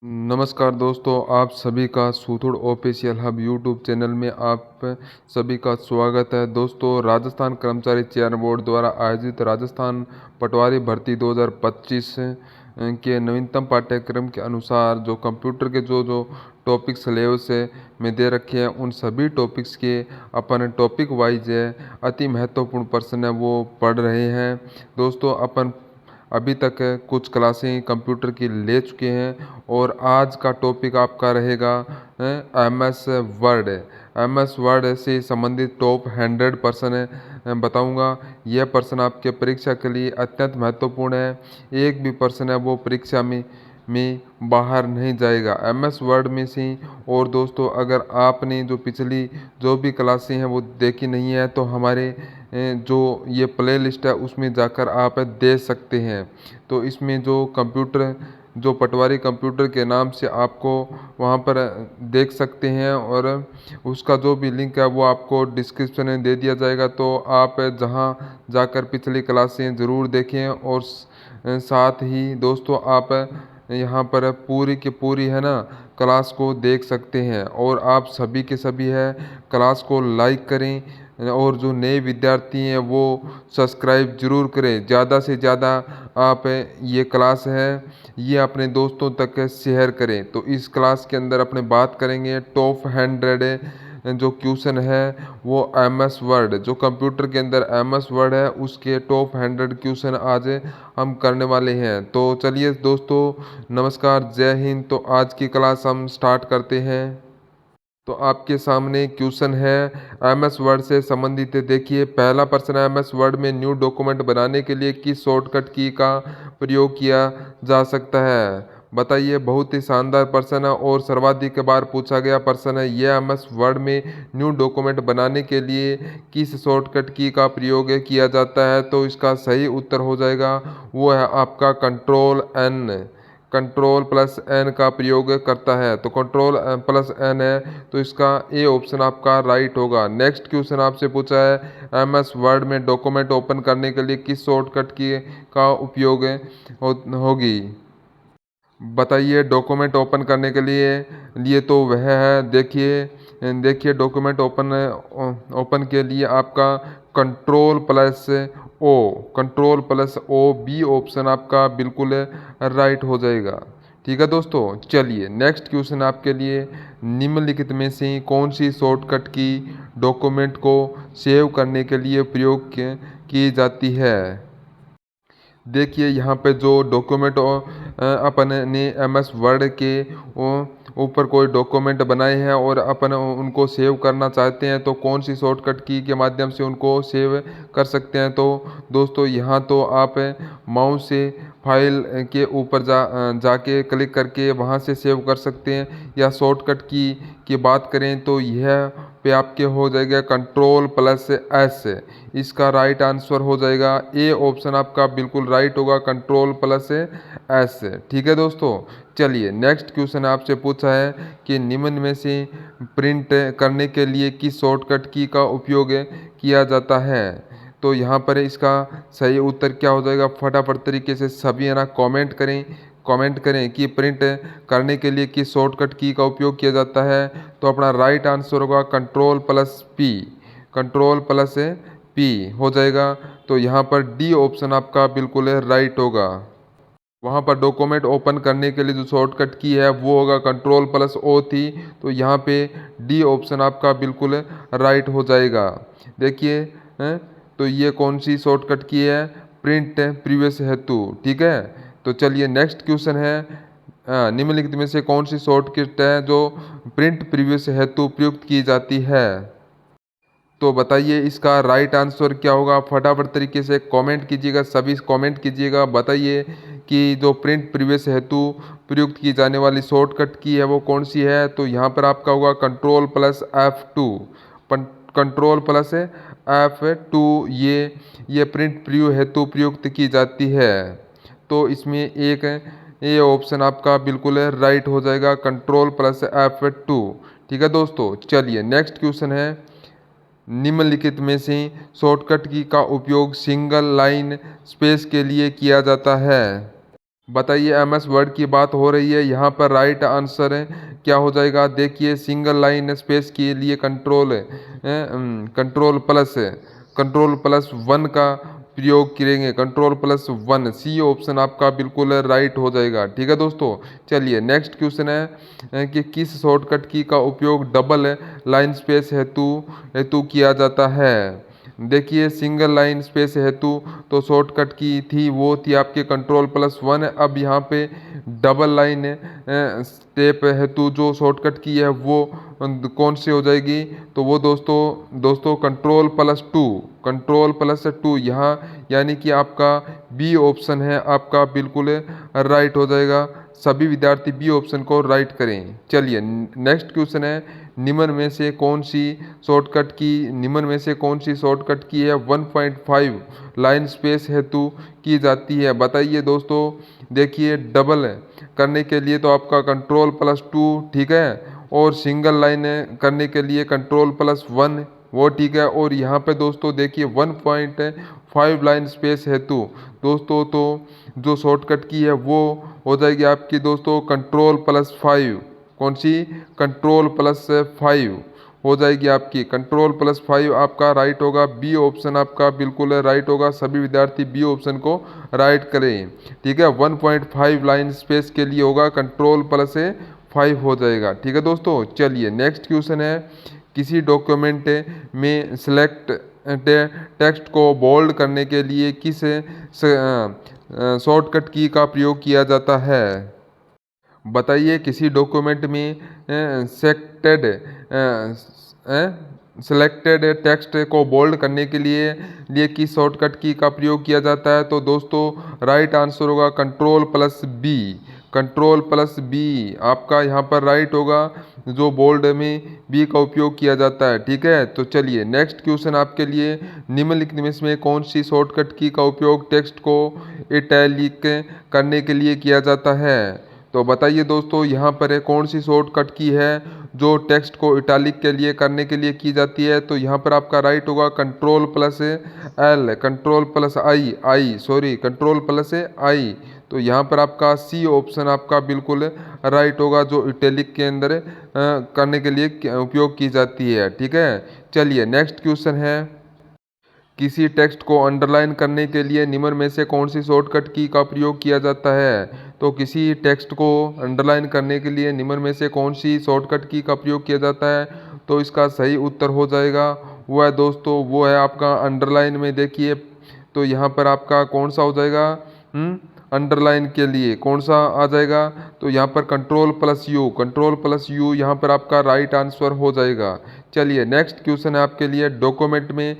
नमस्कार दोस्तों, आप सभी का सूथुड़ ऑफिशियल हब यूट्यूब चैनल में आप सभी का स्वागत है। दोस्तों, राजस्थान कर्मचारी चयन बोर्ड द्वारा आयोजित राजस्थान पटवारी भर्ती 2025 के नवीनतम पाठ्यक्रम के अनुसार जो कंप्यूटर के जो टॉपिक सिलेबस में दे रखे हैं, उन सभी टॉपिक्स के अपन टॉपिक वाइज अति महत्वपूर्ण प्रश्न है वो पढ़ रहे हैं। दोस्तों, अपन अभी तक कुछ क्लासें कंप्यूटर की ले चुके हैं और आज का टॉपिक आपका रहेगा एमएस वर्ड। एमएस वर्ड से संबंधित टॉप 100 प्रश्न बताऊंगा। यह प्रश्न आपके परीक्षा के लिए अत्यंत महत्वपूर्ण है। एक भी प्रश्न है वो परीक्षा में बाहर नहीं जाएगा एमएस वर्ड में से। और दोस्तों, अगर आपने जो पिछली जो भी क्लासें हैं वो देखी नहीं है तो हमारे जो ये प्ले लिस्ट है उसमें जाकर आप दे सकते हैं। तो इसमें जो कंप्यूटर जो पटवारी कंप्यूटर के नाम से आपको वहाँ पर देख सकते हैं और उसका जो भी लिंक है वो आपको डिस्क्रिप्शन में दे दिया जाएगा। तो आप जहाँ जाकर पिछली क्लासें ज़रूर देखें और साथ ही दोस्तों आप यहाँ पर पूरी की पूरी है ना क्लास को देख सकते हैं। और आप सभी के सभी है क्लास को लाइक करें और जो नए विद्यार्थी हैं वो सब्सक्राइब जरूर करें। ज़्यादा से ज़्यादा आप ये क्लास है ये अपने दोस्तों तक शेयर करें। तो इस क्लास के अंदर अपने बात करेंगे टॉप 100 जो क्वेश्चन है वो एमएस वर्ड जो कंप्यूटर के अंदर एमएस वर्ड है उसके टॉप 100 क्वेश्चन आज हम करने वाले हैं। तो चलिए दोस्तों, नमस्कार, जय हिंद। तो आज की क्लास हम स्टार्ट करते हैं। तो आपके सामने क्वेश्चन है एमएस वर्ड से संबंधित है। देखिए, पहला प्रश्न है, एमएस वर्ड में न्यू डॉक्यूमेंट बनाने के लिए किस शॉर्टकट की का प्रयोग किया जा सकता है? बताइए। बहुत ही शानदार प्रश्न है और सर्वाधिक बार पूछा गया प्रश्न है। यह एमएस वर्ड में न्यू डॉक्यूमेंट बनाने के लिए किस शॉर्टकट की का प्रयोग किया जाता है? तो इसका सही उत्तर हो जाएगा वो है आपका कंट्रोल प्लस एन का प्रयोग करता है। तो कंट्रोल प्लस एन है तो इसका ए ऑप्शन आपका राइट होगा। नेक्स्ट क्वेश्चन आपसे पूछा है, एमएस वर्ड में डॉक्यूमेंट ओपन करने के लिए किस शॉर्टकट की का उपयोग होगी? बताइए। डॉक्यूमेंट ओपन करने के लिए तो वह है, देखिए डॉक्यूमेंट ओपन के लिए आपका control plus O B option आपका बिल्कुल राइट हो जाएगा। ठीक है दोस्तों, चलिए नेक्स्ट क्वेश्चन आपके लिए, निम्नलिखित में से कौन सी शॉर्टकट की डॉक्यूमेंट को सेव करने के लिए प्रयोग की जाती है? देखिए, यहाँ पे जो डॉक्यूमेंट अपन ने एमएस वर्ड के ऊपर कोई डॉक्यूमेंट बनाए हैं और अपन उनको सेव करना चाहते हैं तो कौन सी शॉर्टकट की के माध्यम से उनको सेव कर सकते हैं? तो दोस्तों, यहाँ तो आप माउस से फाइल के ऊपर जाके क्लिक करके वहाँ से सेव कर सकते हैं। या शॉर्टकट की बात करें तो यह पे आपके हो जाएगा कंट्रोल प्लस एस। इसका राइट आंसर हो जाएगा ए ऑप्शन आपका बिल्कुल राइट होगा, कंट्रोल प्लस एस। ठीक है दोस्तों, चलिए नेक्स्ट क्वेश्चन आपसे पूछा है कि निम्न में से प्रिंट करने के लिए किस शॉर्टकट की का उपयोग किया जाता है? तो यहाँ पर इसका सही उत्तर क्या हो जाएगा? फटाफट तरीके से सभी है ना कमेंट करें कि प्रिंट करने के लिए किस शॉर्टकट की का उपयोग किया जाता है। तो अपना राइट आंसर होगा कंट्रोल प्लस पी हो जाएगा। तो यहाँ पर डी ऑप्शन आपका बिल्कुल राइट होगा। वहाँ पर डॉक्यूमेंट ओपन करने के लिए जो शॉर्टकट की है वो होगा कंट्रोल प्लस ओ थी। तो यहाँ पे डी ऑप्शन आपका बिल्कुल राइट हो जाएगा। देखिए, तो ये कौन सी शॉर्टकट की है? प्रिंट प्रीवियस हेतु। ठीक है, तो चलिए नेक्स्ट क्वेश्चन है, निम्नलिखित में से कौन सी शॉर्टकट है जो प्रिंट प्रीवियस हेतु प्रयुक्त की जाती है? तो बताइए इसका राइट आंसर क्या होगा? फटाफट तरीके से कमेंट कीजिएगा, सभी कमेंट कीजिएगा। बताइए कि जो प्रिंट प्रीवियस हेतु प्रयुक्त की जाने वाली शॉर्टकट की है वो कौन सी है? तो यहाँ पर आपका होगा control plus F2। Control plus F2 ये प्रिंट प्रीव्यू हेतु प्रयुक्त की जाती है। तो इसमें एक ये ऑप्शन आपका बिल्कुल राइट हो जाएगा, कंट्रोल प्लस F2। ठीक है दोस्तों, चलिए नेक्स्ट क्वेश्चन है, निम्नलिखित में से शॉर्टकट की का उपयोग सिंगल लाइन स्पेस के लिए किया जाता है? बताइए, एम एस वर्ड की बात हो रही है, यहाँ पर राइट आंसर क्या हो जाएगा? देखिए, सिंगल लाइन स्पेस के लिए कंट्रोल प्लस वन का प्रयोग करेंगे। Control plus one, C option आपका बिल्कुल राइट हो जाएगा। ठीक है दोस्तों, चलिए नेक्स्ट क्वेश्चन है कि किस शॉर्टकट की का उपयोग डबल लाइन स्पेस हेतु हेतु किया जाता है? देखिए, सिंगल लाइन स्पेस हेतु तो शॉर्टकट की थी, वो थी आपके कंट्रोल प्लस वन। अब यहाँ पे डबल लाइन स्टेप हेतु जो शॉर्टकट की है वो कौन सी हो जाएगी? तो वो दोस्तों कंट्रोल प्लस टू यहाँ, यानी कि आपका बी ऑप्शन है आपका बिल्कुल राइट हो जाएगा। सभी विद्यार्थी बी ऑप्शन को राइट करें। चलिए नेक्स्ट क्वेश्चन है, निम्न में से कौन सी शॉर्टकट की है 1.5 लाइन स्पेस हेतु की जाती है? बताइए दोस्तों। देखिए, डबल करने के लिए तो आपका कंट्रोल प्लस टू ठीक है, और सिंगल लाइन करने के लिए कंट्रोल प्लस वन वो ठीक है। और यहाँ पे दोस्तों देखिए 1.5 लाइन स्पेस हेतु दोस्तों तो जो शॉर्टकट की है वो हो जाएगी आपकी दोस्तों कंट्रोल प्लस फाइव। कौन सी? कंट्रोल प्लस फाइव हो जाएगी आपकी। कंट्रोल प्लस फाइव आपका राइट होगा। बी ऑप्शन आपका बिल्कुल राइट होगा। सभी विद्यार्थी बी ऑप्शन को राइट करें। ठीक है, 1.5 लाइन स्पेस के लिए होगा कंट्रोल प्लस फाइव हो जाएगा। ठीक है दोस्तों, चलिए नेक्स्ट क्वेश्चन है, किसी डॉक्यूमेंट में सिलेक्ट टेक्स्ट को बोल्ड करने के लिए किस शॉर्टकट की का प्रयोग किया जाता है? बताइए, किसी डॉक्यूमेंट में सेलेक्टेड टेक्स्ट को बोल्ड करने के लिए किस शॉर्टकट की का प्रयोग किया जाता है? तो दोस्तों राइट आंसर होगा control plus B. Control plus B आपका यहाँ पर राइट होगा, जो बोल्ड में बी का उपयोग किया जाता है। ठीक है, तो चलिए नेक्स्ट क्वेश्चन आपके लिए, निम्नलिखित में से कौन सी शॉर्टकट की का उपयोग टेक्स्ट को इटैलिक करने के लिए किया जाता है? तो बताइए दोस्तों, यहाँ पर कौन सी शॉर्टकट की है जो टेक्स्ट को इटैलिक के लिए करने के लिए की जाती है? तो यहाँ पर आपका राइट होगा control plus L, control plus I. तो यहाँ पर आपका सी ऑप्शन आपका बिल्कुल राइट होगा, जो इटैलिक के अंदर करने के लिए उपयोग की जाती है। ठीक है, चलिए नेक्स्ट क्वेश्चन है, किसी टेक्स्ट को अंडरलाइन करने के लिए निम्न में से कौन सी शॉर्टकट की का प्रयोग किया जाता है? तो किसी टेक्स्ट को अंडरलाइन करने के लिए निम्न में से कौन सी शॉर्टकट की का प्रयोग किया जाता है? तो इसका सही उत्तर हो जाएगा वो है आपका अंडरलाइन में। देखिए, तो यहाँ पर आपका कौन सा हो जाएगा? अंडरलाइन के लिए कौन सा आ जाएगा? तो यहाँ पर कंट्रोल प्लस यू यहाँ पर आपका राइट आंसर हो जाएगा। चलिए नेक्स्ट क्वेश्चन है आपके लिए, डॉक्यूमेंट में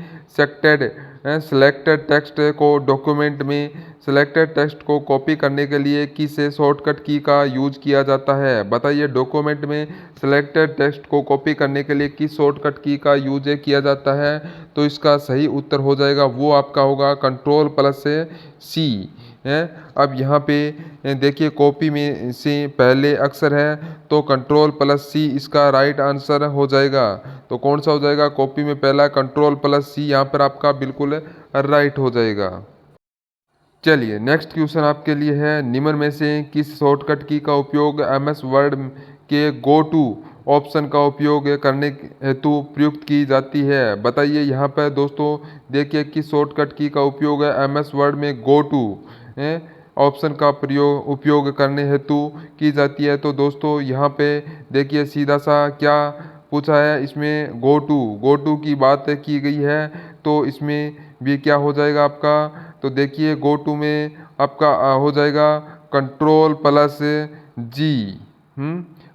सिलेक्टेड टेक्स्ट को कॉपी करने के लिए किस शॉर्टकट की का यूज किया जाता है? बताइए, डॉक्यूमेंट में सिलेक्टेड टेक्स्ट को कॉपी करने के लिए किस शॉर्टकट की का यूज किया जाता है? तो इसका सही उत्तर हो जाएगा, वो आपका होगा कंट्रोल प्लस सी है। अब यहाँ पे देखिए, कॉपी में से पहले अक्षर है तो कंट्रोल प्लस सी इसका राइट आंसर हो जाएगा। तो कौन सा हो जाएगा? कॉपी में पहला कंट्रोल प्लस सी यहाँ पर आपका बिल्कुल राइट हो जाएगा। चलिए नेक्स्ट क्वेश्चन आपके लिए है, निम्न में से किस शॉर्टकट की का उपयोग एम एस वर्ड के गो टू ऑप्शन का उपयोग करने हेतु प्रयुक्त की जाती है? बताइए, यहाँ पर दोस्तों देखिए किस शॉर्टकट की का उपयोग है एम एस वर्ड में गो टू ऑप्शन का उपयोग करने हेतु की जाती है? तो दोस्तों यहाँ पे देखिए सीधा सा क्या पूछा है, इसमें गो टू की बात की गई है, तो इसमें भी क्या हो जाएगा आपका? तो देखिए, गो टू में आपका हो जाएगा कंट्रोल प्लस जी।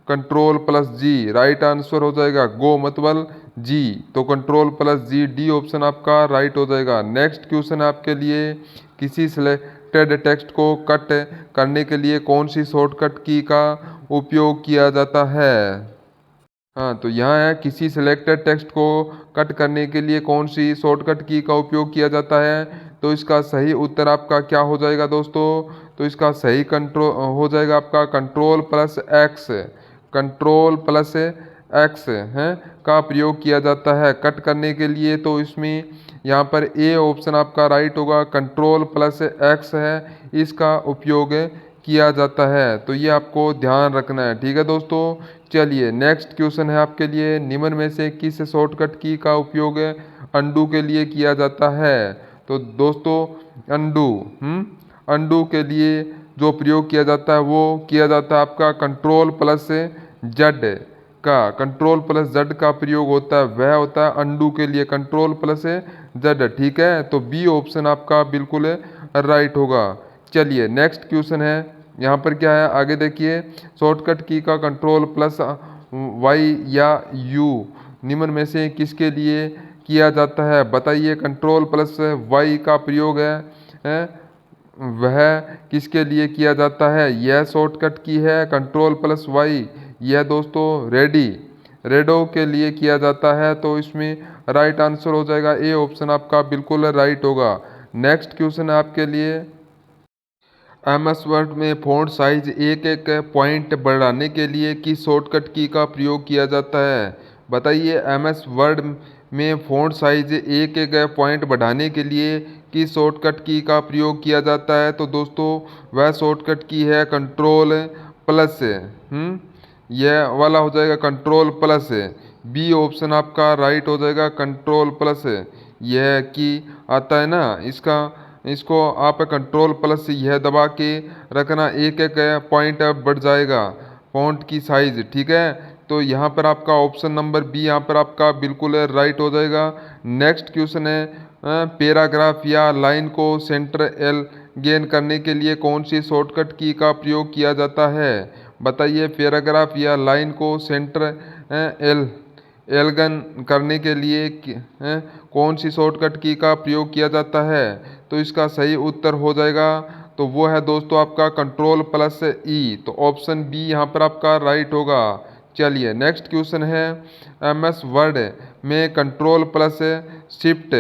कंट्रोल प्लस जी राइट आंसर हो जाएगा। गो मतलब जी, तो कंट्रोल प्लस जी, डी ऑप्शन आपका राइट हो जाएगा। नेक्स्ट क्वेश्चन आपके लिए, किसी सिलेक्टेड टेक्स्ट को कट करने के लिए कौन सी शॉर्टकट की का उपयोग किया जाता है? हाँ, तो यहाँ है, किसी सिलेक्टेड टेक्स्ट को कट करने के लिए कौन सी शॉर्टकट की का उपयोग किया जाता है? तो इसका सही उत्तर आपका क्या हो जाएगा दोस्तों? तो इसका सही कंट्रोल हो जाएगा आपका कंट्रोल प्लस एक्स है का प्रयोग किया जाता है कट करने के लिए। तो इसमें यहाँ पर ए ऑप्शन आपका राइट होगा, कंट्रोल प्लस एक्स है इसका उपयोग किया जाता है। तो ये आपको ध्यान रखना है, ठीक है दोस्तों। चलिए नेक्स्ट क्वेश्चन है आपके लिए, निम्न में से किस शॉर्टकट की का उपयोग अंडू के लिए किया जाता है? तो दोस्तों अंडू अंडू के लिए जो प्रयोग किया जाता है वो किया जाता है आपका कंट्रोल प्लस जेड का, कंट्रोल प्लस जेड का प्रयोग होता है, वह होता है अंडू के लिए कंट्रोल प्लस जेड, ठीक है। तो बी ऑप्शन आपका बिल्कुल राइट होगा। चलिए नेक्स्ट क्वेश्चन है, यहाँ पर क्या है आगे देखिए, शॉर्टकट की का कंट्रोल प्लस वाई या यू निम्न में से किसके लिए किया जाता है? बताइए, कंट्रोल प्लस वाई का प्रयोग है वह किसके लिए किया जाता है? यह शॉर्टकट की है कंट्रोल प्लस वाई, यह दोस्तों रेडो के लिए किया जाता है। तो इसमें राइट आंसर हो जाएगा ए ऑप्शन आपका बिल्कुल राइट होगा। नेक्स्ट क्वेश्चन है आपके लिए, MS वर्ड में फ़ॉन्ट साइज एक एक पॉइंट बढ़ाने के लिए किस शॉर्टकट की का प्रयोग किया जाता है? बताइए, MS वर्ड में फ़ॉन्ट साइज एक एक पॉइंट बढ़ाने के लिए किस शॉर्टकट की का प्रयोग किया जाता है? तो दोस्तों वह शॉर्टकट की है कंट्रोल प्लस, यह वाला हो जाएगा कंट्रोल प्लस, बी ऑप्शन आपका राइट हो जाएगा कंट्रोल प्लस। यह की आता है ना, इसको आप कंट्रोल प्लस यह दबा के रखना, एक एक पॉइंट बढ़ जाएगा फॉन्ट की साइज, ठीक है। तो यहाँ पर आपका ऑप्शन नंबर बी यहाँ पर आपका बिल्कुल राइट हो जाएगा। नेक्स्ट क्वेश्चन है, पैराग्राफ या लाइन को सेंटर एल गेन करने के लिए कौन सी शॉर्टकट की का प्रयोग किया जाता है? बताइए, पैराग्राफ या लाइन को सेंटर एल एलगन करने के लिए कौन सी शॉर्टकट की का प्रयोग किया जाता है? तो इसका सही उत्तर हो जाएगा, तो वो है दोस्तों आपका कंट्रोल प्लस ई, तो ऑप्शन बी यहाँ पर आपका राइट होगा। चलिए नेक्स्ट क्वेश्चन है, MS वर्ड में कंट्रोल प्लस शिफ्ट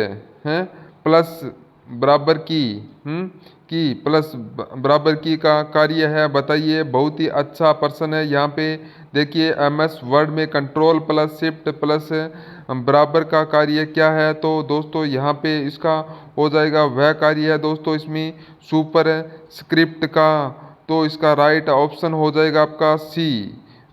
प्लस बराबर की प्लस बराबर की का कार्य है? बताइए, बहुत ही अच्छा प्रश्न है। यहाँ पे देखिए MS वर्ड में कंट्रोल प्लस शिफ्ट प्लस बराबर का कार्य क्या है? तो दोस्तों यहाँ पे इसका हो जाएगा, वह कार्य है दोस्तों इसमें सुपर स्क्रिप्ट का। तो इसका राइट ऑप्शन हो जाएगा आपका सी,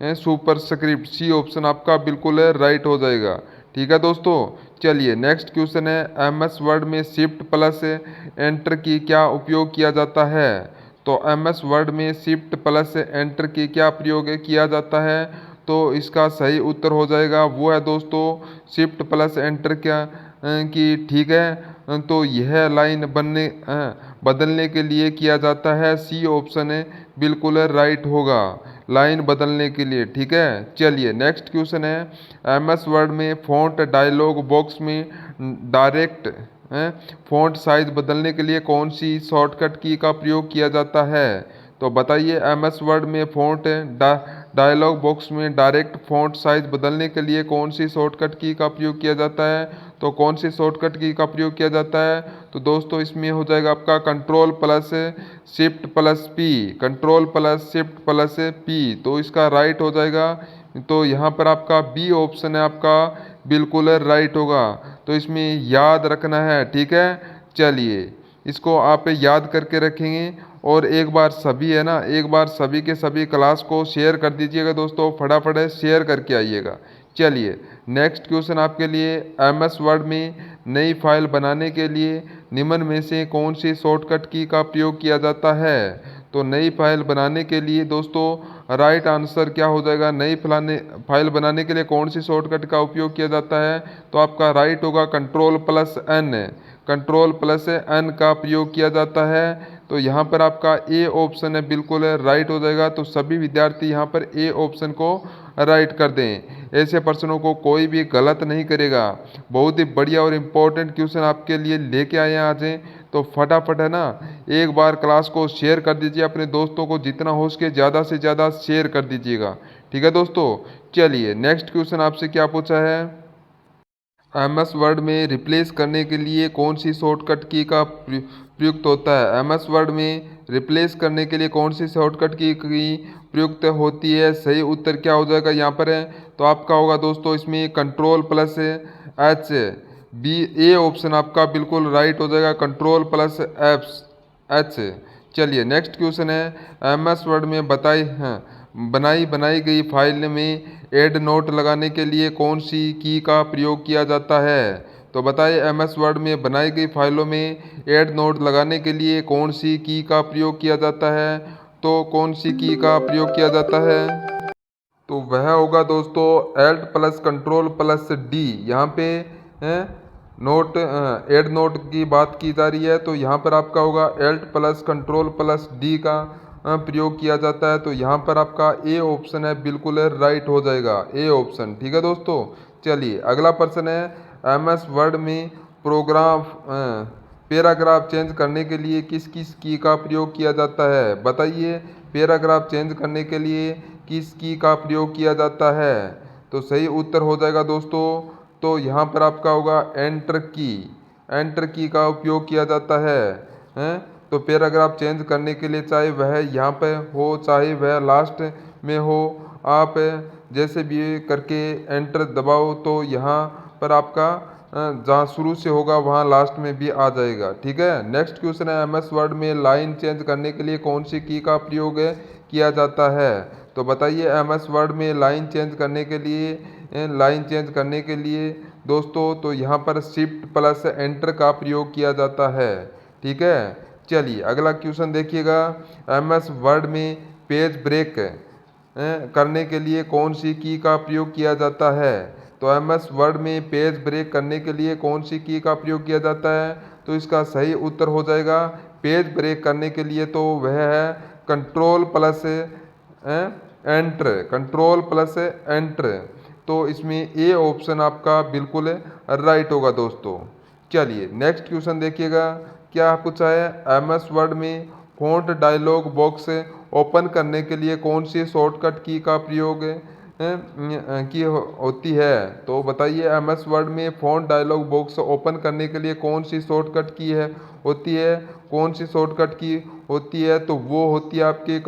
सुपर स्क्रिप्ट, सी ऑप्शन आपका बिल्कुल राइट हो जाएगा, ठीक है दोस्तों। चलिए नेक्स्ट क्वेश्चन है, MS वर्ड में शिफ्ट प्लस एंटर की क्या उपयोग किया जाता है? तो MS वर्ड में शिफ्ट प्लस एंटर की क्या प्रयोग किया जाता है? तो इसका सही उत्तर हो जाएगा, वो है दोस्तों शिफ्ट प्लस एंटर क्या की, ठीक है। तो यह लाइन बदलने के लिए किया जाता है, सी ऑप्शन बिल्कुल राइट होगा, लाइन बदलने के लिए, ठीक है। चलिए नेक्स्ट क्वेश्चन है, MS वर्ड में फ़ॉन्ट डायलॉग बॉक्स में डायरेक्ट फ़ॉन्ट साइज बदलने के लिए कौन सी शॉर्टकट की का प्रयोग किया जाता है? तो बताइए, MS वर्ड में फ़ॉन्ट डायलॉग बॉक्स में डायरेक्ट फ़ॉन्ट साइज बदलने के लिए कौन सी शॉर्टकट की का प्रयोग किया जाता है? तो कौन सी शॉर्टकट की का प्रयोग किया जाता है? तो दोस्तों इसमें हो जाएगा आपका control plus shift plus P, control plus shift plus P, तो इसका राइट हो जाएगा। तो यहाँ पर आपका बी ऑप्शन है आपका बिल्कुल राइट होगा, तो इसमें याद रखना है, ठीक है। चलिए इसको आप याद करके रखेंगे, और एक बार सभी है ना, एक बार सभी के सभी क्लास को शेयर कर दीजिएगा दोस्तों, फटाफट शेयर करके आइएगा। चलिए नेक्स्ट क्वेश्चन आपके लिए, MS वर्ड में नई फाइल बनाने के लिए निम्न में से कौन सी शॉर्टकट की का प्रयोग किया जाता है? तो नई फाइल बनाने के लिए दोस्तों राइट आंसर क्या हो जाएगा, नई फाइल बनाने के लिए कौन सी शॉर्टकट का उपयोग किया जाता है? तो आपका राइट होगा control plus N, control plus N का प्रयोग किया जाता है। तो यहाँ पर आपका ए ऑप्शन है बिल्कुल राइट हो जाएगा, तो सभी विद्यार्थी यहाँ पर ए ऑप्शन को राइट कर दें, ऐसे प्रश्नों को कोई भी गलत नहीं करेगा। बहुत ही बढ़िया और इम्पोर्टेंट क्वेश्चन आपके लिए लेके आए हैं आज, तो फटाफट है ना एक बार क्लास को शेयर कर दीजिए अपने दोस्तों को, जितना हो सके ज़्यादा से ज़्यादा शेयर कर दीजिएगा, ठीक है दोस्तों। चलिए नेक्स्ट क्वेश्चन आपसे क्या पूछा है, MS वर्ड में रिप्लेस करने के लिए कौन सी शॉर्टकट की का प्रयुक्त होता है? MS वर्ड में रिप्लेस करने के लिए कौन सी शॉर्टकट की प्रयुक्त होती है? सही उत्तर क्या हो जाएगा यहाँ पर है, तो आपका होगा दोस्तों इसमें control plus H, B, A option आपका बिल्कुल राइट हो जाएगा, कंट्रोल प्लस एच, चलिए नेक्स्ट क्वेश्चन है, MS वर्ड में बनाई गई फाइल में एड नोट लगाने के लिए कौन सी की का प्रयोग किया जाता है। तो बताइए MS वर्ड में बनाई गई फाइलों में एड नोट लगाने के लिए कौन सी की का प्रयोग किया जाता है। तो कौन सी की का प्रयोग किया जाता है, तो वह होगा दोस्तों Alt plus control plus D. यहाँ पे नोट एड नोट की बात की जा रही है, तो यहाँ पर आपका होगा Alt plus control plus D का प्रयोग किया जाता है। तो यहाँ पर आपका ए ऑप्शन है बिल्कुल राइट हो जाएगा, ए ऑप्शन। ठीक है दोस्तों। चलिए अगला प्रश्न है, MS वर्ड में पैराग्राफ चेंज करने के लिए किस किस की का प्रयोग किया जाता है। बताइए पैराग्राफ चेंज करने के लिए किस की का प्रयोग किया जाता है। तो सही उत्तर हो जाएगा दोस्तों, तो यहाँ पर आपका होगा एंटर की का उपयोग किया जाता है। हैं तो पैराग्राफ चेंज करने के लिए चाहे वह यहाँ पे हो चाहे वह लास्ट में हो, आप जैसे भी करके एंटर दबाओ तो यहाँ पर आपका जहाँ शुरू से होगा वहाँ लास्ट में भी आ जाएगा। ठीक है। नेक्स्ट क्वेश्चन है, MS वर्ड में लाइन चेंज करने के लिए कौन सी की का प्रयोग किया जाता है। तो बताइए MS वर्ड में लाइन चेंज करने के लिए दोस्तों, तो यहाँ पर शिफ्ट प्लस एंटर का प्रयोग किया जाता है। ठीक है। चलिए अगला क्वेश्चन देखिएगा, MS वर्ड में पेज ब्रेक करने के लिए कौन सी की का प्रयोग किया जाता है। तो MS वर्ड में पेज ब्रेक करने के लिए कौन सी की का प्रयोग किया जाता है। तो इसका सही उत्तर हो जाएगा पेज ब्रेक करने के लिए तो वह है कंट्रोल प्लस एंटर। तो इसमें ए ऑप्शन आपका बिल्कुल राइट होगा दोस्तों। चलिए नेक्स्ट क्वेश्चन देखिएगा, क्या पूछा है, MS वर्ड में फ़ॉन्ट डायलॉग बॉक्स ओपन करने के लिए कौन सी शॉर्टकट की का प्रयोग की होती है। तो बताइए MS वर्ड में फ़ॉन्ट डायलॉग बॉक्स ओपन करने के लिए कौन सी शॉर्टकट की होती है। कौन सी शॉर्टकट की होती है, तो वो होती है आपकी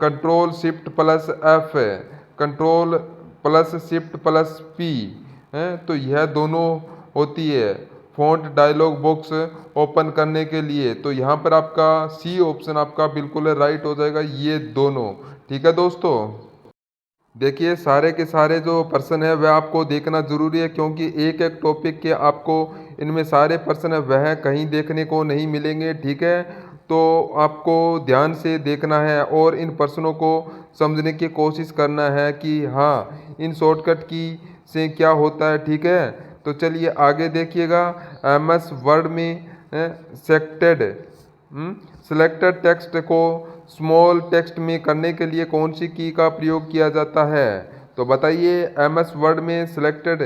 control shift plus F, control plus shift plus P। तो यह दोनों होती है फ़ॉन्ट डायलॉग बॉक्स ओपन करने के लिए। तो यहाँ पर आपका सी ऑप्शन आपका बिल्कुल राइट हो जाएगा, ये दोनों। ठीक है दोस्तों। देखिए सारे के सारे जो प्रश्न है वह आपको देखना जरूरी है, क्योंकि एक एक टॉपिक के आपको इनमें सारे प्रश्न है वह कहीं देखने को नहीं मिलेंगे। ठीक है। तो आपको ध्यान से देखना है और इन प्रश्नों को समझने की कोशिश करना है कि हाँ इन शॉर्टकट की से क्या होता है। ठीक है। तो चलिए आगे देखिएगा, MS वर्ड में सिलेक्टेड टेक्स्ट को स्मॉल टेक्स्ट में करने के लिए कौन सी की का प्रयोग किया जाता है। तो बताइए MS वर्ड में सिलेक्टेड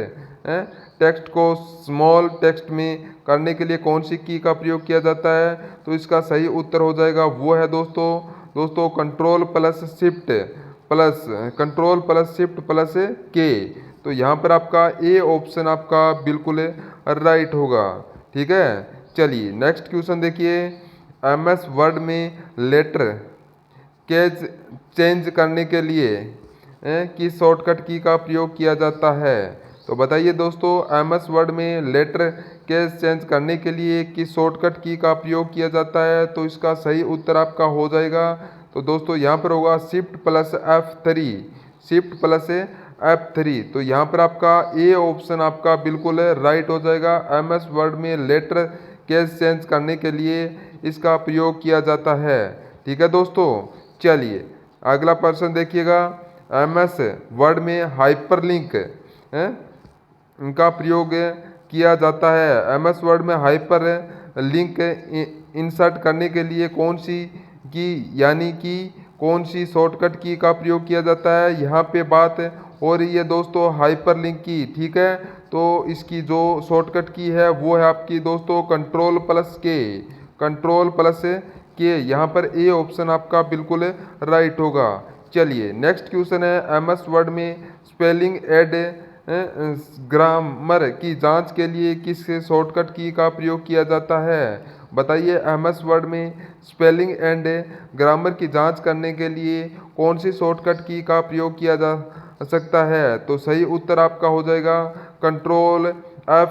टेक्स्ट को स्मॉल टेक्स्ट में करने के लिए कौन सी की का प्रयोग किया जाता है। तो इसका सही उत्तर हो जाएगा वो है दोस्तों कंट्रोल प्लस शिफ्ट प्लस के। तो यहाँ पर आपका ए ऑप्शन आपका बिल्कुल राइट होगा। ठीक है। चलिए नेक्स्ट क्वेश्चन देखिए, MS वर्ड में लेटर केज चेंज करने के लिए किस शॉर्टकट की का प्रयोग किया जाता है। तो बताइए दोस्तों MS वर्ड में लेटर केज चेंज करने के लिए किस शॉर्टकट की का प्रयोग किया जाता है। तो इसका सही उत्तर आपका हो जाएगा, तो दोस्तों यहाँ पर होगा शिफ्ट प्लस F3। तो यहाँ पर आपका ए ऑप्शन आपका बिल्कुल राइट हो जाएगा। MS वर्ड में लेटर केज चेंज करने के लिए इसका प्रयोग किया जाता है। ठीक है दोस्तों। चलिए अगला प्रश्न देखिएगा, MS वर्ड में हाइपरलिंक का प्रयोग किया जाता है। MS वर्ड में हाइपर लिंक इंसर्ट करने के लिए कौन सी की यानी कि कौन सी शॉर्टकट की का प्रयोग किया जाता है। यहाँ पे बात हो रही है दोस्तों हाइपर लिंक की। ठीक है। तो इसकी जो शॉर्टकट की है वो है आपकी दोस्तों कंट्रोल प्लस के। यहाँ पर ए ऑप्शन आपका बिल्कुल राइट होगा। चलिए नेक्स्ट क्वेश्चन है, MS वर्ड में स्पेलिंग एड ग्रामर की जांच के लिए किस शॉर्टकट की का प्रयोग किया जाता है। बताइए MS वर्ड में स्पेलिंग एंड ग्रामर की जांच करने के लिए कौन सी शॉर्टकट की का प्रयोग किया जा सकता है। तो सही उत्तर आपका हो जाएगा कंट्रोल F।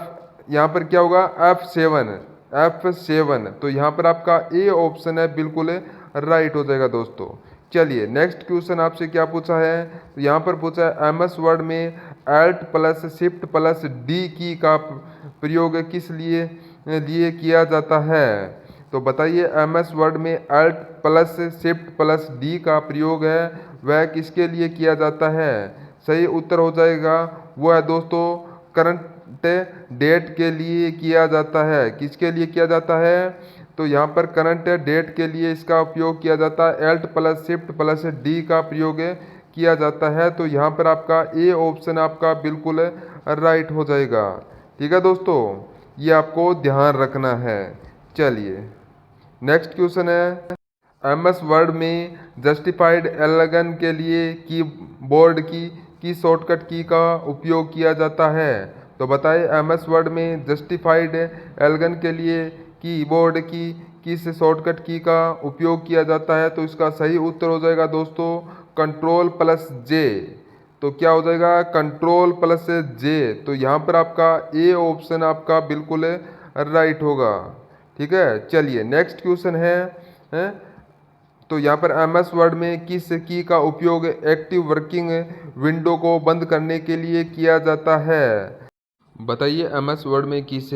यहाँ पर क्या होगा F7। F7। तो यहाँ पर आपका ए ऑप्शन है बिल्कुल राइट हो जाएगा दोस्तों। चलिए नेक्स्ट क्वेश्चन आपसे क्या पूछा है, तो यहाँ पर पूछा है एमएस वर्ड में Alt plus shift plus D की का प्रयोग किस लिए लिए किया जाता है। तो बताइए एमएस वर्ड में Alt plus shift plus D का प्रयोग है वह किसके लिए किया जाता है। सही उत्तर हो जाएगा वो है दोस्तों करंट डेट के लिए किया जाता है। किसके लिए किया जाता है, तो यहाँ पर करंट डेट के लिए इसका उपयोग किया जाता है। Alt plus shift plus D का प्रयोग किया जाता है। तो यहाँ पर आपका ए ऑप्शन आपका बिल्कुल राइट हो जाएगा। ठीक है दोस्तों, ये आपको ध्यान रखना है। चलिए नेक्स्ट क्वेश्चन है एमएस वर्ड में जस्टिफाइड एलिगन के लिए कीबोर्ड की शॉर्टकट की का उपयोग किया जाता है। तो बताइए एमएस वर्ड में जस्टिफाइड एलिगन के लिए कीबोर्ड की किस शॉर्टकट की का उपयोग किया जाता है। तो इसका सही उत्तर हो जाएगा दोस्तों कंट्रोल प्लस जे। तो क्या हो जाएगा कंट्रोल प्लस जे। तो यहाँ पर आपका ए ऑप्शन आपका बिल्कुल राइट होगा। ठीक है, चलिए नेक्स्ट क्वेश्चन है तो यहाँ पर एमएस वर्ड में किस की का उपयोग एक्टिव वर्किंग विंडो को बंद करने के लिए किया जाता है। बताइए एमएस वर्ड में किस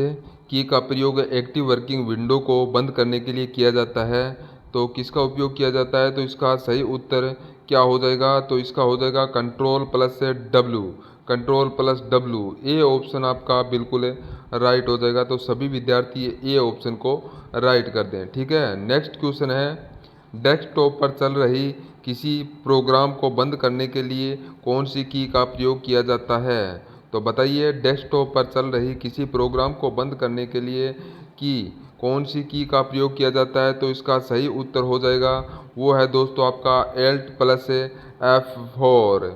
की का प्रयोग एक्टिव वर्किंग विंडो को बंद करने के लिए किया जाता है। तो किसका उपयोग किया जाता है, तो इसका सही उत्तर क्या हो जाएगा, तो इसका हो जाएगा control plus W. Control plus W A option आपका बिल्कुल राइट हो जाएगा। तो सभी विद्यार्थी ए ऑप्शन को राइट कर दें। ठीक है, नेक्स्ट क्वेश्चन है डेस्कटॉप पर चल रही किसी प्रोग्राम को बंद करने के लिए कौन सी की का प्रयोग किया जाता है। तो बताइए डेस्कटॉप पर चल रही किसी प्रोग्राम को बंद करने के लिए कौन सी की का प्रयोग किया जाता है। तो इसका सही उत्तर हो जाएगा वो है दोस्तों आपका Alt plus F4।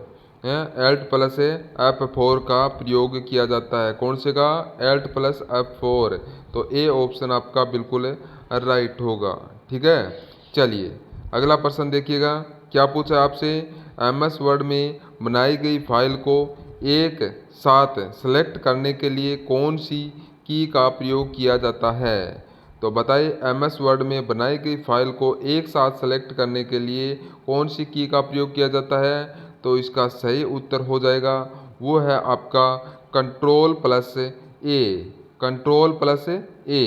Alt plus F4 का प्रयोग किया जाता है। कौन से का, Alt प्लस F4। तो ए ऑप्शन आपका बिल्कुल राइट होगा। ठीक है, चलिए अगला प्रश्न देखिएगा क्या पूछा है आपसे, एमएस वर्ड में बनाई गई फाइल को एक साथ सेलेक्ट करने के लिए कौन सी की का प्रयोग किया जाता है। तो बताइए एमएस वर्ड में बनाई गई फाइल को एक साथ सेलेक्ट करने के लिए कौन सी की का प्रयोग किया जाता है। तो इसका सही उत्तर हो जाएगा वो है आपका कंट्रोल प्लस ए। कंट्रोल प्लस ए।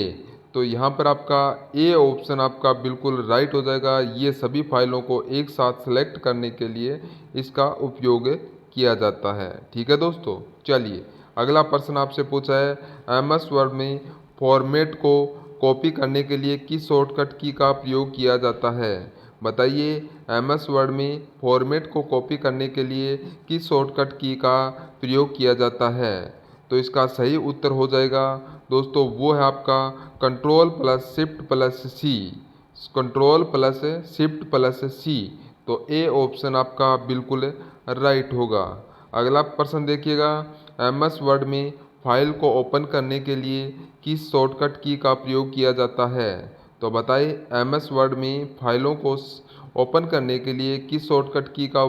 तो यहाँ पर आपका ए ऑप्शन आपका बिल्कुल राइट हो जाएगा। ये सभी फाइलों को एक साथ सेलेक्ट करने के लिए इसका उपयोग किया जाता है। ठीक है दोस्तों, चलिए अगला प्रश्न आपसे पूछा है एमएस वर्ड में फॉर्मेट को कॉपी करने के लिए किस शॉर्टकट की का प्रयोग किया जाता है। बताइए एमएस वर्ड में फॉर्मेट को कॉपी करने के लिए किस शॉर्टकट की का प्रयोग किया जाता है। तो इसका सही उत्तर हो जाएगा दोस्तों वो है आपका कंट्रोल प्लस शिफ्ट प्लस सी। कंट्रोल प्लस शिफ्ट प्लस सी। तो ए ऑप्शन आपका बिल्कुल राइट होगा। अगला प्रश्न देखिएगा एमएस वर्ड में फाइल को ओपन करने के लिए किस शॉर्टकट की का प्रयोग किया जाता है। तो बताइए एमएस वर्ड में फाइलों को ओपन करने के लिए किस शॉर्टकट की का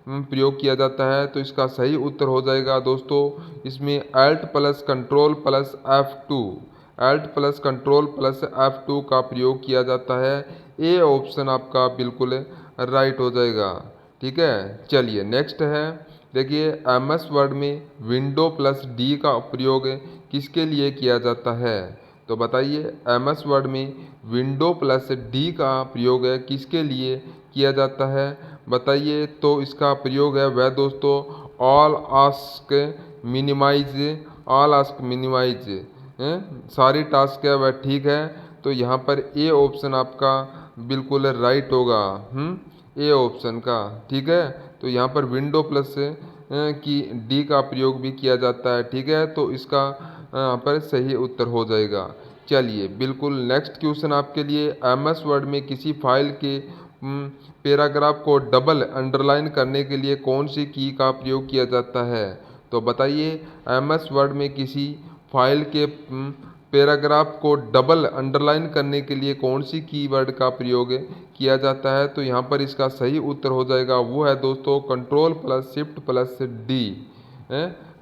प्रयोग किया जाता है। तो इसका सही उत्तर हो जाएगा दोस्तों इसमें Alt plus control plus F2। Alt plus control plus F2 का प्रयोग किया जाता है। ए ऑप्शन आपका बिल्कुल राइट हो जाएगा। ठीक है, चलिए नेक्स्ट है देखिए एमएस वर्ड में विंडो प्लस डी का प्रयोग किसके लिए किया जाता है। तो बताइए एमएस वर्ड में विंडो प्लस डी का प्रयोग किसके लिए किया जाता है। बताइए तो इसका प्रयोग है वह दोस्तों all ask minimise. All ask minimise सारी टास्क है वह ठीक है। तो यहाँ पर ए ऑप्शन आपका बिल्कुल राइट होगा। ए ऑप्शन का ठीक है। तो यहाँ पर विंडो प्लस की डी का प्रयोग भी किया जाता है। ठीक है, तो इसका यहाँ पर सही उत्तर हो जाएगा। चलिए बिल्कुल नेक्स्ट क्वेश्चन आपके लिए एमएस वर्ड में किसी फाइल के पैराग्राफ को डबल अंडरलाइन करने के लिए कौन सी की का प्रयोग किया जाता है। तो बताइए एमएस वर्ड में किसी फाइल के पैराग्राफ को डबल अंडरलाइन करने के लिए कौन सी कीवर्ड का प्रयोग किया जाता है। तो यहाँ पर इसका सही उत्तर हो जाएगा वो है दोस्तों control plus shift plus D.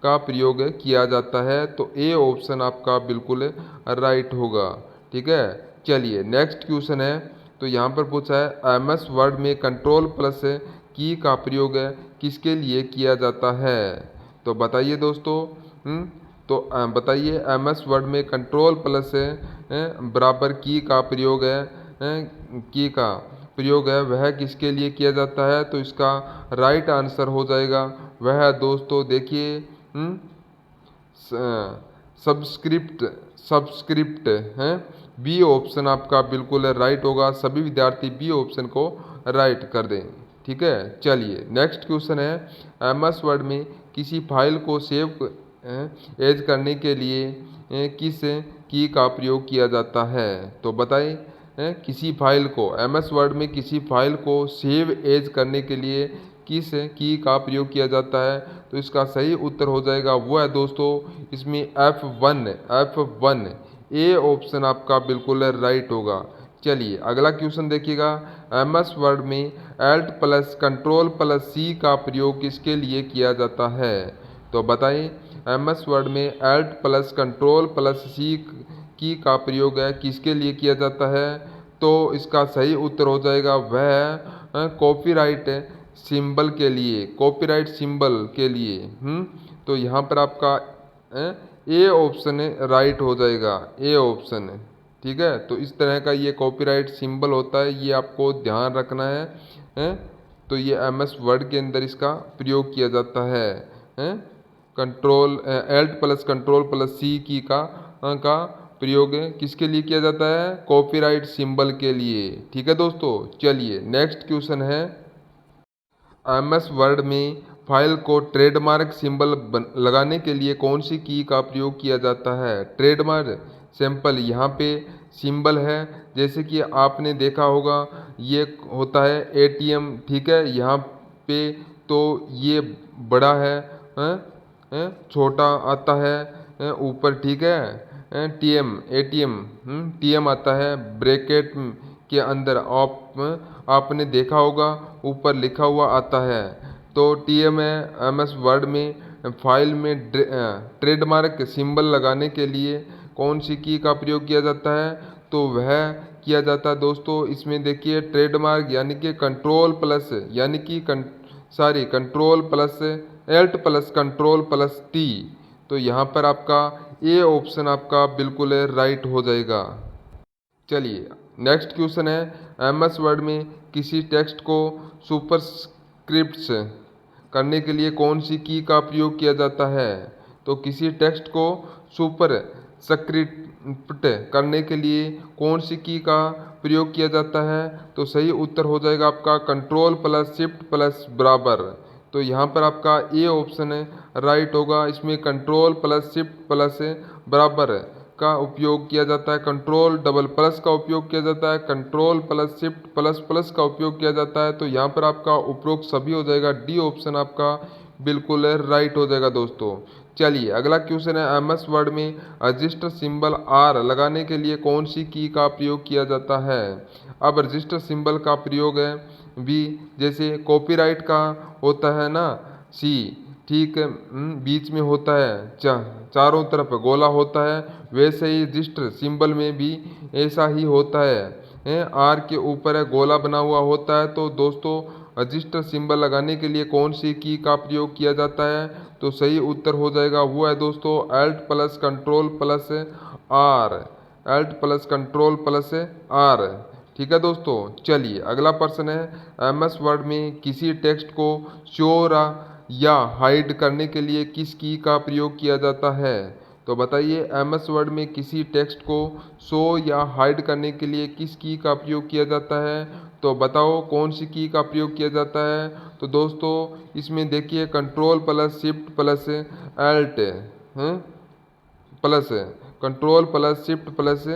का प्रयोग किया जाता है। तो ए ऑप्शन आपका बिल्कुल राइट होगा। ठीक है, चलिए नेक्स्ट क्वेश्चन है। तो यहाँ पर पूछा है एमएस वर्ड में कंट्रोल प्लस की का प्रयोग किसके लिए किया जाता है। तो बताइए दोस्तों। तो बताइए एमएस वर्ड में कंट्रोल प्लस बराबर की का प्रयोग है, की का प्रयोग है वह किसके लिए किया जाता है। तो इसका राइट आंसर हो जाएगा वह दोस्तों देखिए सब्सक्रिप्ट सब्सक्रिप्ट है। बी ऑप्शन आपका बिल्कुल राइट होगा। सभी विद्यार्थी बी ऑप्शन को राइट कर दें। ठीक है, चलिए नेक्स्ट क्वेश्चन है एमएस वर्ड में किसी फाइल को सेव एज करने के लिए किस की का प्रयोग किया जाता है। तो बताइए किसी फाइल को एमएस वर्ड में किसी फाइल को सेव एज करने के लिए किस की का प्रयोग किया जाता है। तो इसका सही उत्तर हो जाएगा वो है दोस्तों इसमें F1 ए ऑप्शन आपका बिल्कुल राइट होगा। चलिए अगला क्वेश्चन देखिएगा एमएस वर्ड में एल्ट प्लस कंट्रोल प्लस सी का प्रयोग किसके लिए किया जाता है। तो बताइए एमएस वर्ड में Alt plus control plus C key का प्रयोग है किसके लिए किया जाता है। तो इसका सही उत्तर हो जाएगा वह कॉपीराइट सिंबल के लिए, कॉपीराइट सिंबल के लिए। तो यहाँ पर आपका ए ऑप्शन राइट हो जाएगा, ए ऑप्शन। ठीक है, तो इस तरह का ये कॉपीराइट सिंबल होता है, ये आपको ध्यान रखना है। तो ये एमएस वर्ड के अंदर इसका प्रयोग किया जाता है। Control alt plus control plus C key का प्रयोग किसके लिए किया जाता है, कॉपीराइट सिंबल के लिए। ठीक है दोस्तों, चलिए नेक्स्ट क्वेश्चन है एमएस वर्ड में फाइल को ट्रेडमार्क सिंबल लगाने के लिए कौन सी की का प्रयोग किया जाता है। ट्रेडमार्क सिंबल यहाँ पे सिंबल है, जैसे कि आपने देखा होगा ये होता है एटीएम। ठीक है, यहाँ पे तो ये बड़ा है, छोटा आता है ऊपर। ठीक है, टीएम एटीएम टीएम आता है ब्रैकेट के अंदर। आपने देखा होगा ऊपर लिखा हुआ आता है। तो टीएम है एमएस वर्ड में फाइल में ट्रेडमार्क सिंबल लगाने के लिए कौन सी की का प्रयोग किया जाता है। तो वह किया जाता है दोस्तों इसमें देखिए ट्रेडमार्क यानी कि कंट्रोल प्लस यानी कि control plus Alt plus control plus T. तो यहाँ पर आपका ए ऑप्शन आपका बिल्कुल राइट हो जाएगा। चलिए नेक्स्ट क्वेश्चन है एमएस वर्ड में किसी टेक्स्ट को सुपरस्क्रिप्ट्स करने के लिए कौन सी की का प्रयोग किया जाता है। तो किसी टेक्स्ट को सुपरस्क्रिप्ट करने के लिए कौन सी की का प्रयोग किया जाता है। तो सही उत्तर हो जाएगा आपका कंट्रोल प्लस शिफ्ट प्लस बराबर। तो यहाँ पर आपका ए ऑप्शन राइट होगा। इसमें कंट्रोल प्लस शिफ्ट प्लस बराबर का उपयोग किया जाता है, कंट्रोल डबल प्लस का उपयोग किया जाता है, control plus shift plus plus का उपयोग किया जाता है। तो यहाँ पर आपका उपरोक्त सभी हो जाएगा, डी ऑप्शन आपका बिल्कुल राइट हो जाएगा दोस्तों। चलिए अगला क्वेश्चन है एमएस वर्ड में रजिस्टर सिंबल आर लगाने के लिए कौन सी की का प्रयोग किया जाता है। अब रजिस्टर सिंबल का प्रयोग है भी जैसे कॉपीराइट का होता है ना सी। ठीक है, बीच में होता है चारों तरफ गोला होता है, वैसे ही रजिस्टर सिंबल में भी ऐसा ही होता है। आर के ऊपर है गोला बना हुआ होता है। तो दोस्तों रजिस्टर सिंबल लगाने के लिए कौन सी की का प्रयोग किया जाता है। तो सही उत्तर हो जाएगा वो है दोस्तों alt plus control plus R, alt plus control plus R. ठीक है दोस्तों, चलिए अगला प्रश्न है एमएस वर्ड में किसी टेक्स्ट को शो या हाइड करने के लिए किस की का प्रयोग किया जाता है। तो बताइए एमएस वर्ड में किसी टेक्स्ट को शो या हाइड करने के लिए किस की का प्रयोग किया जाता है। तो बताओ कौन सी की का प्रयोग किया जाता है। तो दोस्तों इसमें देखिए control plus shift plus Alt plus control plus shift plus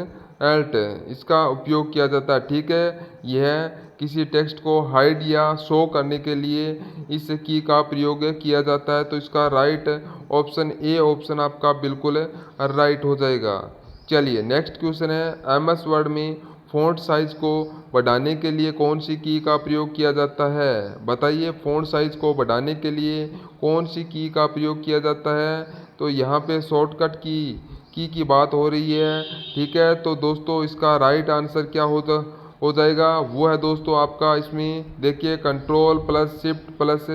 Alt इसका उपयोग किया जाता है। ठीक है, यह किसी टेक्स्ट को हाइड या शो करने के लिए इस की का प्रयोग किया जाता है। तो इसका राइट ऑप्शन ए ऑप्शन आपका बिल्कुल राइट हो जाएगा। चलिए नेक्स्ट क्वेश्चन है एमएस वर्ड में फ़ॉन्ट साइज को बढ़ाने के लिए कौन सी की का प्रयोग किया जाता है? बताइए, फ़ॉन्ट साइज़ को बढ़ाने के लिए कौन सी की का प्रयोग किया जाता है? तो यहाँ पे शॉर्टकट की बात हो रही है। ठीक है, तो दोस्तों इसका राइट आंसर क्या हो जाएगा? वो है दोस्तों आपका, इसमें देखिए, control plus shift plus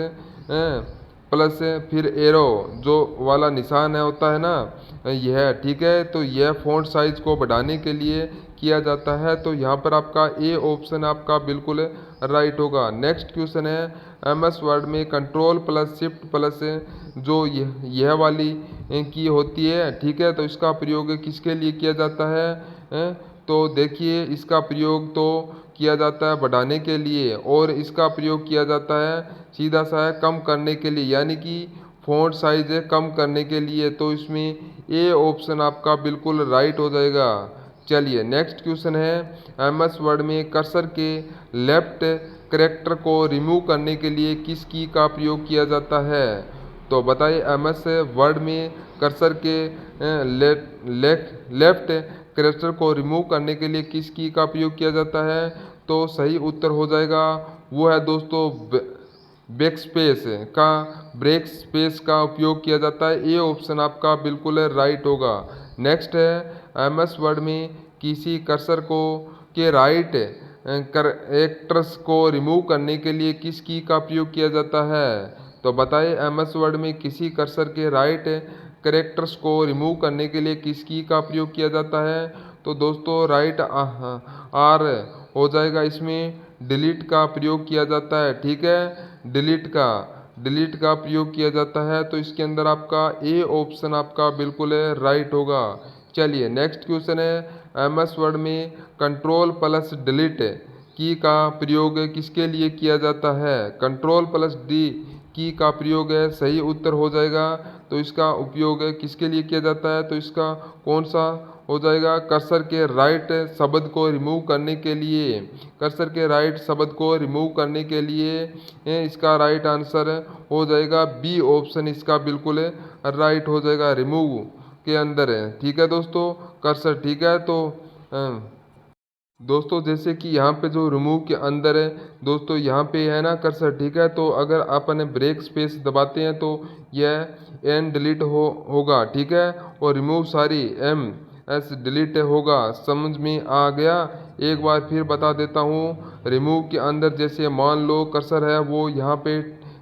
plus फिर एरो जो वाला निशान है होता है ना, यह। ठीक है, तो यह फ़ॉन्ट साइज़ को बढ़ाने के लिए किया जाता है। तो यहाँ पर आपका ए ऑप्शन आपका बिल्कुल राइट होगा। नेक्स्ट क्वेश्चन है, एमएस वर्ड में कंट्रोल प्लस शिफ्ट प्लस जो यह वाली की होती है, ठीक है, तो इसका प्रयोग किसके लिए किया जाता है? तो देखिए, इसका प्रयोग तो किया जाता है बढ़ाने के लिए, और इसका प्रयोग किया जाता है सीधा सा है कम करने के लिए, यानी कि फ़ॉन्ट साइज कम करने के लिए। तो इसमें ए ऑप्शन आपका बिल्कुल राइट हो जाएगा। चलिए नेक्स्ट क्वेश्चन है, एमएस वर्ड में कर्सर के लेफ्ट कैरेक्टर को रिमूव करने के लिए किस की का प्रयोग किया जाता है? तो बताइए, एमएस वर्ड में कर्सर के लेफ्ट कैरेक्टर को रिमूव करने के लिए किस की का प्रयोग किया जाता है? तो सही उत्तर हो जाएगा, वो है दोस्तों ब्रेक स्पेस का उपयोग किया जाता है। ये ऑप्शन आपका बिल्कुल राइट होगा। नेक्स्ट है, एमएस वर्ड में किसी कर्सर को के राइट कैरेक्टर्स को रिमूव करने के लिए किस की का प्रयोग किया जाता है? तो बताइए, एमएस वर्ड में किसी कर्सर के राइट कैरेक्टर्स को रिमूव करने के लिए किस की का प्रयोग किया जाता है? तो दोस्तों राइट आर हो जाएगा, इसमें डिलीट का प्रयोग किया जाता है। ठीक है, डिलीट का प्रयोग किया जाता है। तो इसके अंदर आपका ए ऑप्शन आपका बिल्कुल राइट होगा। चलिए नेक्स्ट क्वेश्चन है, एमएस वर्ड में कंट्रोल प्लस डिलीट की का प्रयोग किसके लिए किया जाता है? कंट्रोल प्लस डी की का प्रयोग है, सही उत्तर हो जाएगा। तो इसका उपयोग किसके लिए किया जाता है? तो इसका कौन सा हो जाएगा? कर्सर के राइट शब्द को रिमूव करने के लिए। कर्सर के राइट शब्द को रिमूव करने के लिए इसका राइट आंसर हो जाएगा बी ऑप्शन, इसका बिल्कुल राइट हो जाएगा, रिमूव के अंदर है। ठीक है दोस्तों, कर्सर। ठीक है, तो दोस्तों जैसे कि यहाँ पे जो रिमूव के अंदर है दोस्तों, यहाँ पे है ना कर्सर। ठीक है, तो अगर अपन ब्रेक स्पेस दबाते हैं तो यह एन डिलीट होगा। ठीक है, और रिमूव सारी एम एस डिलीट होगा। समझ में आ गया? एक बार फिर बता देता हूँ, रिमूव के अंदर जैसे मान लो कर्सर है वो यहाँ पे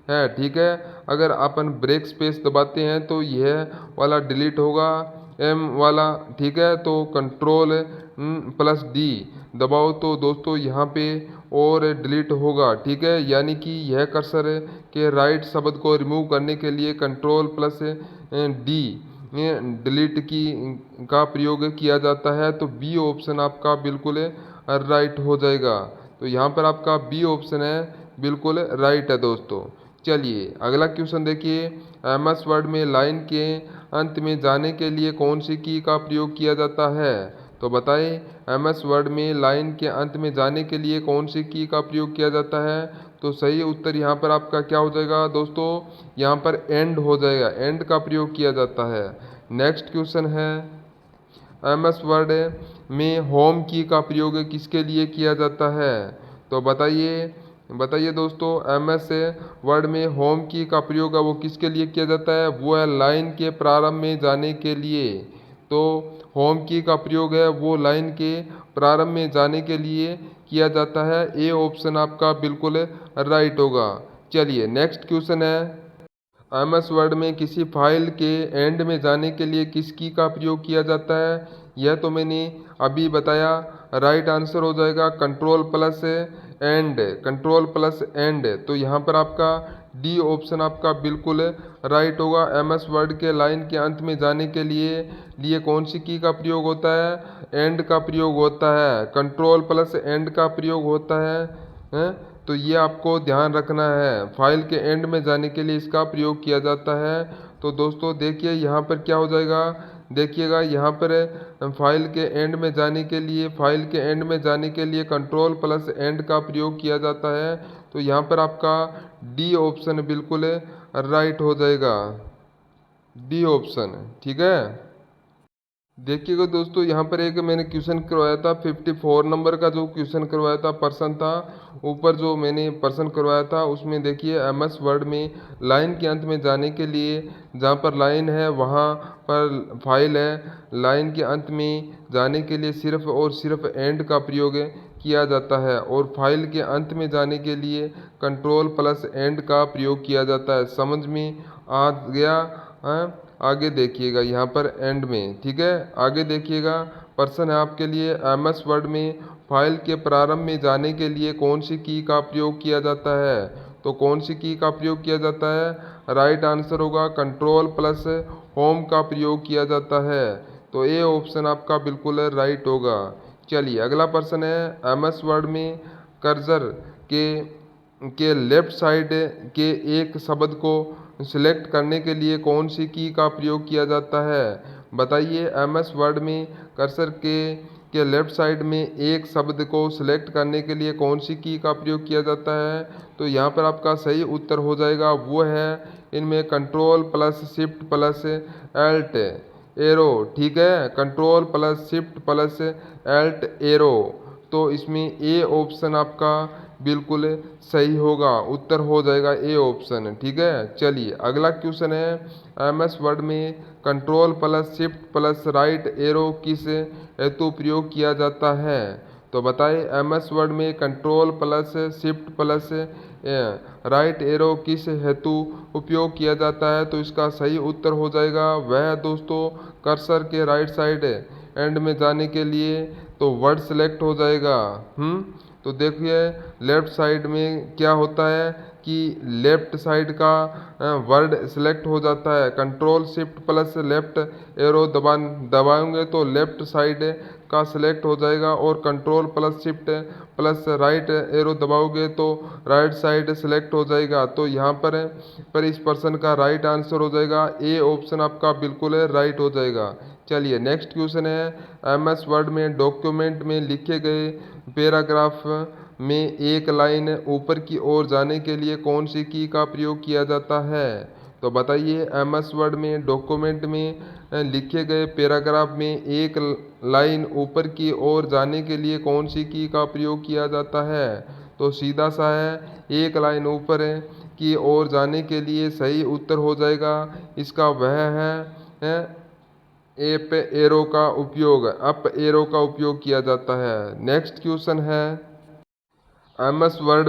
है। ठीक है, अगर अपन ब्रेक स्पेस दबाते हैं तो यह वाला डिलीट होगा, एम वाला। ठीक है, तो कंट्रोल प्लस डी दबाओ तो दोस्तों यहाँ पे और डिलीट होगा। ठीक है, यानी कि यह कर्सर के राइट शब्द को रिमूव करने के लिए कंट्रोल प्लस डी डिलीट की का प्रयोग किया जाता है। तो बी ऑप्शन आपका बिल्कुल राइट हो जाएगा। तो यहाँ पर आपका बी ऑप्शन है बिल्कुल राइट है दोस्तों। चलिए अगला क्वेश्चन देखिए, एमएस वर्ड में लाइन के अंत में जाने के लिए कौन सी की का प्रयोग किया जाता है? तो बताएं, एमएस वर्ड में लाइन के अंत में जाने के लिए कौन सी की का प्रयोग किया जाता है? तो सही उत्तर यहाँ पर आपका क्या हो जाएगा दोस्तों? यहाँ पर एंड हो जाएगा, एंड का प्रयोग किया जाता है। नेक्स्ट क्वेश्चन है, एमएस वर्ड में होम की का प्रयोग किसके लिए किया जाता है? तो बताइए दोस्तों, एमएस वर्ड में होम की का प्रयोग है वो किसके लिए किया जाता है? वो है लाइन के प्रारंभ में जाने के लिए। तो होम की का प्रयोग है वो लाइन के प्रारंभ में जाने के लिए किया जाता है। ए ऑप्शन आपका बिल्कुल राइट होगा। चलिए नेक्स्ट क्वेश्चन है, एमएस वर्ड में किसी फाइल के एंड में जाने के लिए किस की का प्रयोग किया जाता है? यह तो मैंने अभी बताया, राइट आंसर हो जाएगा control plus and, control plus and. तो यहाँ पर आपका डी ऑप्शन आपका बिल्कुल राइट होगा। एमएस वर्ड के लाइन के अंत में जाने के लिए कौन सी की का प्रयोग होता है? एंड का प्रयोग होता है, कंट्रोल प्लस एंड का प्रयोग होता है? तो ये आपको ध्यान रखना है, फाइल के एंड में जाने के लिए इसका प्रयोग किया जाता है। तो दोस्तों देखिए यहाँ पर क्या हो जाएगा, देखिएगा यहाँ पर फाइल के एंड में जाने के लिए कंट्रोल प्लस एंड का प्रयोग किया जाता है। तो यहाँ पर आपका डी ऑप्शन बिल्कुल राइट हो जाएगा, डी ऑप्शन। ठीक है, देखिएगा दोस्तों, यहाँ पर एक मैंने क्वेश्चन करवाया था, 54 नंबर का जो क्वेश्चन करवाया था, पर्सन था। ऊपर जो मैंने पर्सन करवाया था उसमें देखिए एमएस वर्ड में लाइन के अंत में जाने के लिए, जहाँ पर लाइन है वहाँ पर फाइल है, लाइन के अंत में जाने के लिए सिर्फ और सिर्फ एंड का प्रयोग किया जाता है, और फाइल के अंत में जाने के लिए कंट्रोल प्लस एंड का प्रयोग किया जाता है। समझ में आ गया? हाँ? आगे देखिएगा यहाँ पर एंड में, ठीक है। आगे देखिएगा, पर्सन है आपके लिए, एमएस वर्ड में फाइल के प्रारंभ में जाने के लिए कौन सी की का प्रयोग किया जाता है? तो कौन सी की का प्रयोग किया जाता है? राइट आंसर होगा कंट्रोल प्लस होम का प्रयोग किया जाता है। तो ए ऑप्शन आपका बिल्कुल राइट होगा। चलिए अगला पर्सन है, एमएस वर्ड में कर्सर के लेफ्ट साइड के एक शब्द को सिलेक्ट करने के लिए कौन सी की का प्रयोग किया जाता है? बताइए, एमएस वर्ड में कर्सर के लेफ्ट साइड में एक शब्द को सिलेक्ट करने के लिए कौन सी की का प्रयोग किया जाता है? तो यहाँ पर आपका सही उत्तर हो जाएगा, वो है इनमें control plus shift plus Alt arrow, ठीक है। Control plus shift plus Alt arrow. तो इसमें ए ऑप्शन आपका बिल्कुल सही होगा, उत्तर हो जाएगा ए ऑप्शन, ठीक है। चलिए अगला क्वेश्चन है, एमएस वर्ड में control plus shift plus right arrow किस हेतु प्रयोग किया जाता है? तो बताइए, एमएस वर्ड में control plus shift plus right arrow किस हेतु उपयोग किया जाता है? तो इसका सही उत्तर हो जाएगा वह दोस्तों कर्सर के राइट साइड एंड में जाने के लिए, तो वर्ड सेलेक्ट हो जाएगा। तो देखिए लेफ्ट साइड में क्या होता है कि लेफ्ट साइड का वर्ड सिलेक्ट हो जाता है, control shift plus left arrow दबाएंगे तो लेफ्ट साइड का सिलेक्ट हो जाएगा, और control plus shift plus right arrow दबाओगे तो राइट साइड सिलेक्ट हो जाएगा। तो यहाँ पर इस पर्सन का राइट आंसर हो जाएगा, ए ऑप्शन आपका बिल्कुल राइट हो जाएगा। चलिए नेक्स्ट क्वेश्चन है, एमएस वर्ड में डॉक्यूमेंट में लिखे गए पैराग्राफ में एक लाइन ऊपर की ओर जाने के लिए कौन सी की का प्रयोग किया जाता है? तो बताइए, एमएस वर्ड में डॉक्यूमेंट में लिखे गए पैराग्राफ में एक लाइन ऊपर की ओर जाने के लिए कौन सी की का प्रयोग किया जाता है? तो सीधा सा है, एक लाइन ऊपर की ओर जाने के लिए सही उत्तर हो जाएगा इसका वह है एप एरो का उपयोग, अप एरो का उपयोग किया जाता है। नेक्स्ट क्वेश्चन है, एमएस वर्ड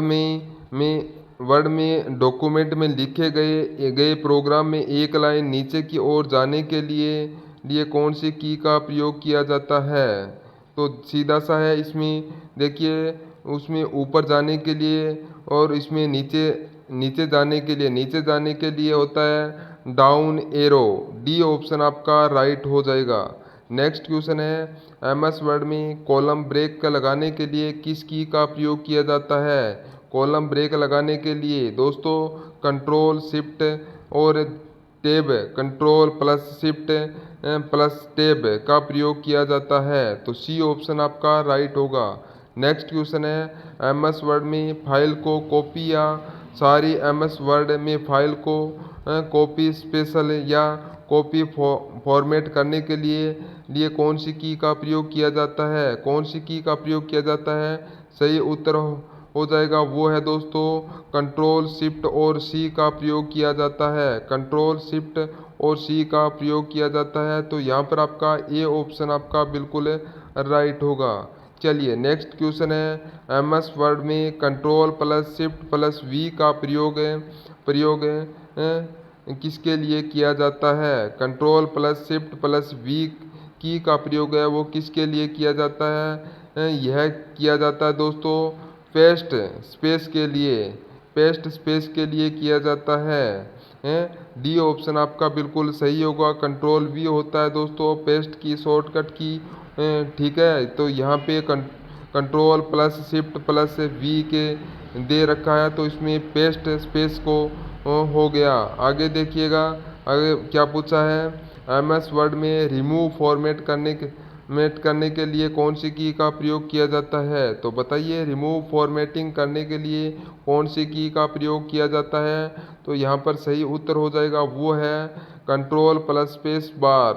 में डॉक्यूमेंट में लिखे गए प्रोग्राम में एक लाइन नीचे की ओर जाने के लिए कौन सी की का प्रयोग किया जाता है? तो सीधा सा है, इसमें देखिए उसमें ऊपर जाने के लिए और इसमें नीचे नीचे जाने के लिए होता है डाउन एरो, डी ऑप्शन आपका राइट हो जाएगा। नेक्स्ट क्वेश्चन है, एमएस वर्ड में कॉलम ब्रेक का लगाने के लिए किस की का प्रयोग किया जाता है? कॉलम ब्रेक लगाने के लिए दोस्तों कंट्रोल शिफ्ट और टेब, कंट्रोल प्लस शिफ्ट प्लस टेब का प्रयोग किया जाता है। तो सी ऑप्शन आपका राइट होगा। नेक्स्ट क्वेश्चन है, एमएस वर्ड में फाइल को कॉपी या सारी एमएस वर्ड में फाइल को कॉपी स्पेशल या कॉपी फॉर्मेट करने के लिए कौन सी की का प्रयोग किया जाता है? कौन सी की का प्रयोग किया जाता है? सही उत्तर हो जाएगा, वो है दोस्तों कंट्रोल शिफ्ट और सी का प्रयोग किया जाता है। कंट्रोल शिफ्ट और सी का प्रयोग किया जाता है। तो यहाँ पर आपका ए ऑप्शन आपका बिल्कुल राइट होगा। चलिए नेक्स्ट क्वेश्चन है, एमएस वर्ड में control plus shift plus V का प्रयोग किसके लिए किया जाता है? Control plus shift plus V की का प्रयोग है वो किसके लिए किया जाता है? यह किया जाता है दोस्तों पेस्ट स्पेस के लिए, पेस्ट स्पेस के लिए किया जाता है। डी ऑप्शन आपका बिल्कुल सही होगा। कंट्रोल वी होता है दोस्तों पेस्ट की शॉर्टकट की, ठीक है। तो यहाँ पे control plus shift plus V के दे रखा है, तो इसमें पेस्ट स्पेस को हो गया। आगे देखिएगा, आगे क्या पूछा है, एमएस वर्ड में रिमूव फॉर्मेट करने के लिए कौन सी की का प्रयोग किया जाता है? तो बताइए, रिमूव फॉर्मेटिंग करने के लिए कौन सी की का प्रयोग किया जाता है? तो यहाँ पर सही उत्तर हो जाएगा, वो है कंट्रोल प्लस स्पेस बार।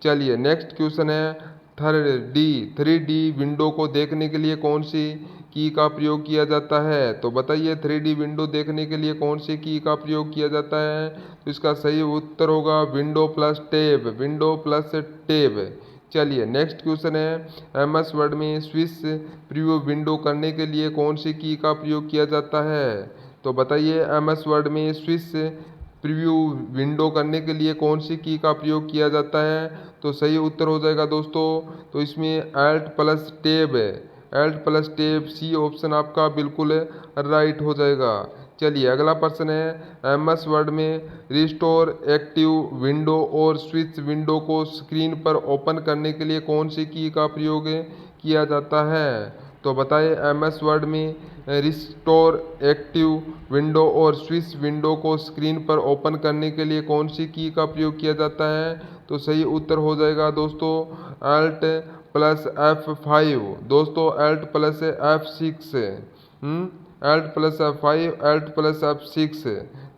चलिए नेक्स्ट क्वेश्चन है 3D विंडो को देखने के लिए कौन सी की का प्रयोग किया जाता है? तो बताइए 3D विंडो देखने के लिए कौन सी की का प्रयोग किया जाता है? तो इसका सही उत्तर होगा window plus tab, window plus tab. चलिए नेक्स्ट क्वेश्चन है MS वर्ड में स्विच प्रीव्यू विंडो करने के लिए कौन सी की का प्रयोग किया जाता है? तो बताइए MS वर्ड में स्विच प्रीव्यू विंडो करने के लिए कौन सी की का प्रयोग किया जाता है? तो सही उत्तर हो जाएगा दोस्तों, तो इसमें Alt प्लस टैब है, Alt plus tab, C option आपका बिल्कुल राइट हो जाएगा। चलिए अगला प्रश्न है MS वर्ड में रिस्टोर एक्टिव विंडो और स्विच विंडो को स्क्रीन पर ओपन करने के लिए कौन सी की का प्रयोग किया जाता है? तो बताइए MS वर्ड में रिस्टोर एक्टिव विंडो और स्विच विंडो को स्क्रीन पर ओपन करने के लिए कौन सी की का प्रयोग किया जाता है? तो सही उत्तर हो जाएगा दोस्तों Alt प्लस F5 दोस्तों, Alt plus F6 Alt plus F5, Alt plus F6।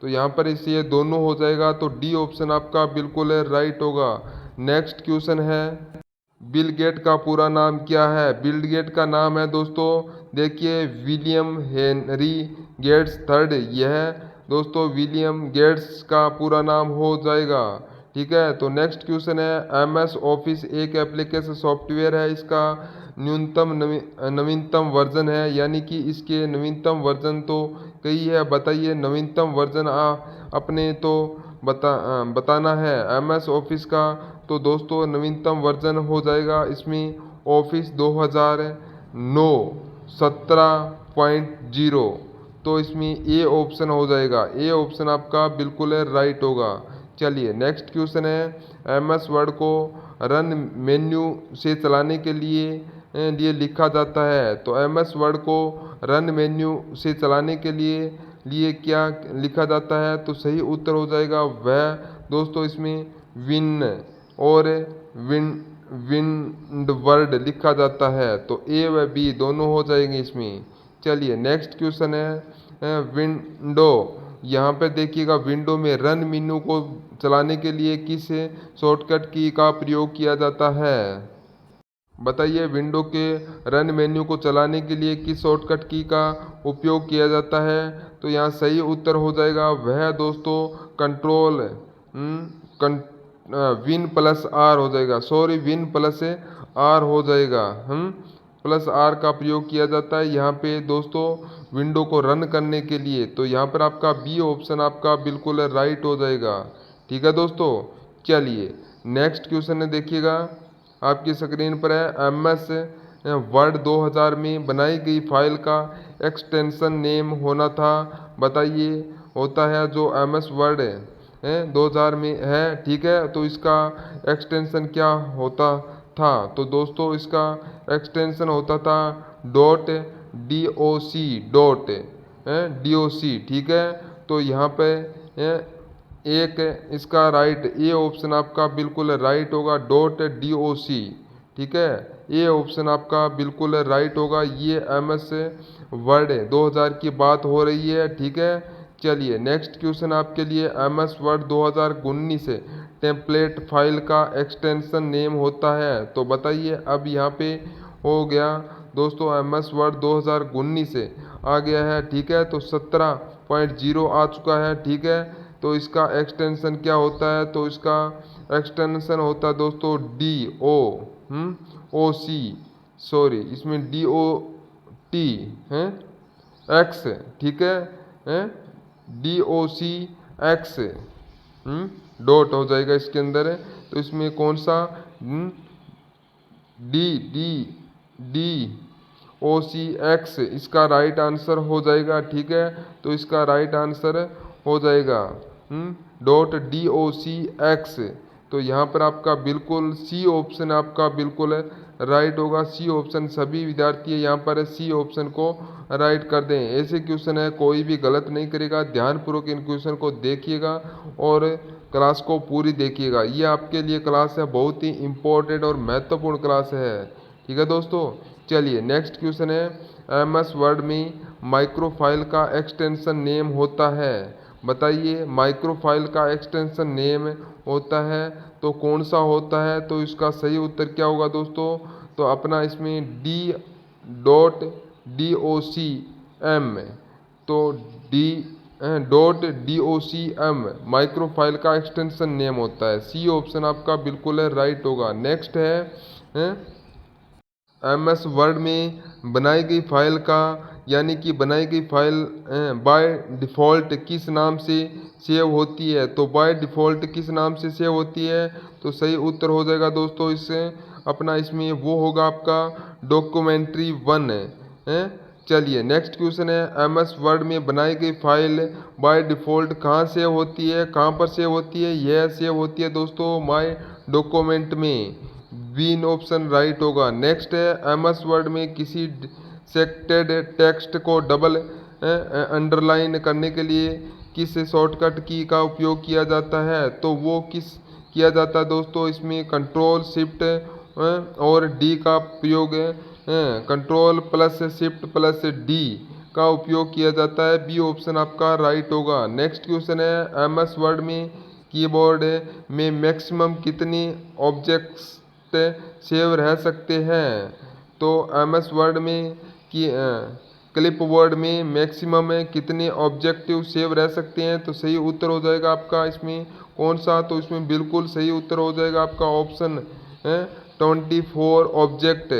तो यहाँ पर इसे ये दोनों हो जाएगा, तो डी ऑप्शन आपका बिल्कुल राइट होगा। नेक्स्ट क्वेश्चन है बिल गेट का पूरा नाम क्या है? बिल गेट का नाम है दोस्तों, देखिए विलियम हेनरी गेट्स थर्ड। यह दोस्तों विलियम गेट्स का पूरा नाम हो जाएगा, ठीक है। तो नेक्स्ट क्वेश्चन है MS ऑफिस एक एप्लीकेशन सॉफ्टवेयर है, इसका नवीनतम वर्जन है, यानी कि इसके नवीनतम वर्जन तो कई है, बताइए नवीनतम वर्जन अपने तो बताना है MS ऑफिस का। तो दोस्तों नवीनतम वर्जन हो जाएगा इसमें ऑफिस 2009 17.0। तो इसमें ए ऑप्शन हो जाएगा, ए ऑप्शन आपका बिल्कुल राइट होगा। चलिए नेक्स्ट क्वेश्चन है MS वर्ड को रन मेन्यू से चलाने के लिए लिखा जाता है। तो MS वर्ड को रन मेन्यू से चलाने के लिए क्या लिखा जाता है? तो सही उत्तर हो जाएगा वह दोस्तों इसमें विन और विंड वर्ड लिखा जाता है, तो ए व बी दोनों हो जाएंगे इसमें। चलिए नेक्स्ट क्वेश्चन है विंडो, यहाँ पे देखिएगा विंडो में रन मेन्यू को चलाने के लिए किस शॉर्टकट की का प्रयोग किया जाता है? बताइए विंडो के रन मेन्यू को चलाने के लिए किस शॉर्टकट की का उपयोग किया जाता है? तो यहाँ सही उत्तर हो जाएगा वह दोस्तों कंट्रोल विन प्लस आर हो जाएगा, सॉरी विन प्लस आर हो जाएगा, प्लस आर का प्रयोग किया जाता है यहाँ पे दोस्तों विंडो को रन करने के लिए। तो यहाँ पर आपका बी ऑप्शन आपका बिल्कुल राइट हो जाएगा, ठीक है दोस्तों। चलिए नेक्स्ट क्वेश्चन है, देखिएगा आपकी स्क्रीन पर है MS वर्ड 2000 में बनाई गई फाइल का एक्सटेंशन नेम होना था, बताइए। होता है जो MS वर्ड 2000 में है, ठीक है, तो इसका एक्सटेंशन क्या होता था? तो दोस्तों इसका एक्सटेंशन होता था .doc, ठीक है। तो यहाँ पे एक इसका राइट ए ऑप्शन आपका बिल्कुल राइट होगा .doc, ठीक है, ए ऑप्शन आपका बिल्कुल राइट होगा। ये MS वर्ड 2000 की बात हो रही है, ठीक है। चलिए नेक्स्ट क्वेश्चन आपके लिए MS वर्ड 2019 टेम्पलेट फाइल का एक्सटेंशन नेम होता है, तो बताइए। अब यहाँ पे हो गया दोस्तों MS वर्ड 2019 आ गया है, ठीक है, तो 17.0 आ चुका है, ठीक है। तो इसका एक्सटेंशन क्या होता है? तो इसका एक्सटेंशन होता है दोस्तों DOC, सॉरी इसमें DOT है X, ठीक है, DOCX डॉट हो जाएगा इसके अंदर। तो इसमें कौन सा DOCX इसका राइट आंसर हो जाएगा, ठीक है। तो इसका राइट आंसर हो जाएगा .DOCX। तो यहाँ पर आपका बिल्कुल सी ऑप्शन आपका बिल्कुल राइट होगा, सी ऑप्शन सभी विद्यार्थी यहाँ पर सी ऑप्शन को राइट कर दें। ऐसे क्वेश्चन है कोई भी गलत नहीं करेगा, ध्यानपूर्वक इन क्वेश्चन को देखिएगा और क्लास को पूरी देखिएगा। ये आपके लिए क्लास है बहुत ही इम्पोर्टेंट और महत्वपूर्ण क्लास है, ठीक है दोस्तों। चलिए नेक्स्ट क्वेश्चन है MS वर्ड में माइक्रो फाइल का एक्सटेंशन नेम होता है, बताइए माइक्रो फाइल का एक्सटेंशन नेम होता है तो कौन सा होता है? तो इसका सही उत्तर क्या होगा दोस्तों? तो अपना इसमें D.docm, तो D.docm माइक्रो फाइल का एक्सटेंशन नेम होता है। सी ऑप्शन आपका बिल्कुल राइट होगा। नेक्स्ट है MS वर्ड में बनाई गई फाइल का यानी कि बनाई गई फाइल बाय डिफ़ॉल्ट किस नाम से सेव होती है? तो बाय डिफ़ॉल्ट किस नाम से सेव होती है? तो सही उत्तर हो जाएगा दोस्तों इससे अपना इसमें वो होगा आपका documentary1 है। चलिए नेक्स्ट क्वेश्चन है MS वर्ड में बनाई गई फाइल बाय डिफ़ॉल्ट कहाँ सेव होती है? कहाँ पर सेव होती है? यह सेव होती है दोस्तों माय डॉक्यूमेंट में। बीन ऑप्शन राइट होगा। नेक्स्ट है MS वर्ड में किसी सेलेक्टेड टेक्स्ट को डबल अंडरलाइन करने के लिए किस शॉर्टकट की का उपयोग किया जाता है? तो वो किस किया जाता है दोस्तों? इसमें कंट्रोल शिफ्ट और डी का प्रयोग control plus shift plus D का उपयोग किया जाता है। बी ऑप्शन आपका राइट होगा। नेक्स्ट क्वेश्चन है MS वर्ड में कीबोर्ड में मैक्सिमम कितनी ऑब्जेक्ट्स सेव रह सकते हैं? तो MS वर्ड में कि क्लिप बोर्ड में मैक्सिमम कितने ऑब्जेक्टिव सेव रह सकते हैं? तो सही उत्तर हो जाएगा आपका इसमें कौन सा? तो इसमें बिल्कुल सही उत्तर हो जाएगा आपका ऑप्शन 24 ऑब्जेक्ट।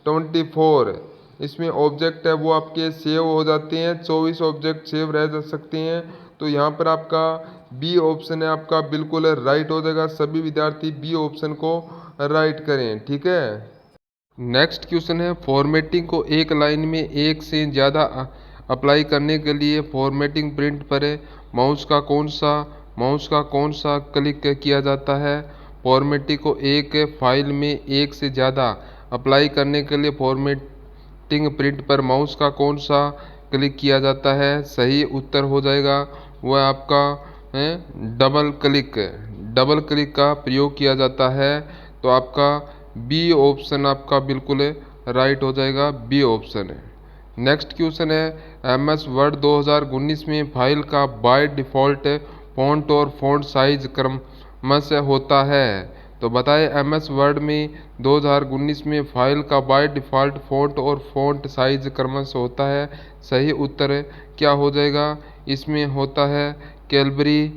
24 इसमें ऑब्जेक्ट है वो आपके सेव हो जाते हैं। 24 ऑब्जेक्ट सेव रह जा सकते हैं। तो यहाँ पर आपका बी ऑप्शन है आपका बिल्कुल राइट हो जाएगा। सभी विद्यार्थी बी ऑप्शन को राइट करें, ठीक है। नेक्स्ट क्वेश्चन है फॉर्मेटिंग को एक लाइन में एक से ज़्यादा अप्लाई करने के लिए फॉर्मेटिंग प्रिंट पर माउस का कौन सा क्लिक किया जाता है? फॉर्मेटिंग को एक फाइल में एक से ज़्यादा अप्लाई करने के लिए फॉर्मेटिंग प्रिंट पर माउस का कौन सा क्लिक किया जाता है? सही उत्तर हो जाएगा वह आपका डबल क्लिक का प्रयोग किया जाता है। तो आपका बी ऑप्शन आपका बिल्कुल राइट हो जाएगा। बी ऑप्शन है। नेक्स्ट क्वेश्चन है MS वर्ड 2019 में फाइल का बाय डिफ़ॉल्ट फ़ॉन्ट और फ़ॉन्ट साइज क्रमशः होता है? तो बताएं MS वर्ड में 2019 में फाइल का बाय डिफ़ॉल्ट फ़ॉन्ट और फ़ॉन्ट साइज क्रमशः होता है। सही उत्तर क्या हो जाएगा? इसमें होता है कैलबरी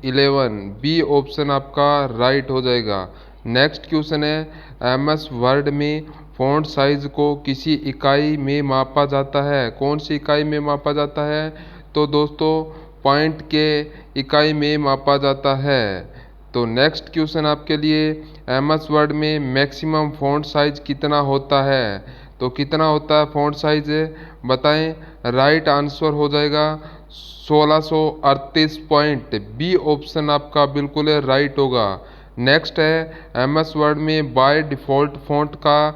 11। बी ऑप्शन आपका राइट हो जाएगा। नेक्स्ट क्वेश्चन है MS वर्ड में फ़ॉन्ट साइज को किसी इकाई में मापा जाता है? कौन सी इकाई में मापा जाता है? तो दोस्तों पॉइंट के इकाई में मापा जाता है। तो नेक्स्ट क्वेश्चन आपके लिए MS वर्ड में मैक्सिमम फ़ॉन्ट साइज कितना होता है? तो कितना होता है फ़ॉन्ट साइज बताएं। राइट आंसर हो जाएगा 1638 पॉइंट। बी ऑप्शन आपका बिल्कुल राइट होगा। नेक्स्ट है MS वर्ड में बाय डिफ़ॉल्ट फ़ॉन्ट का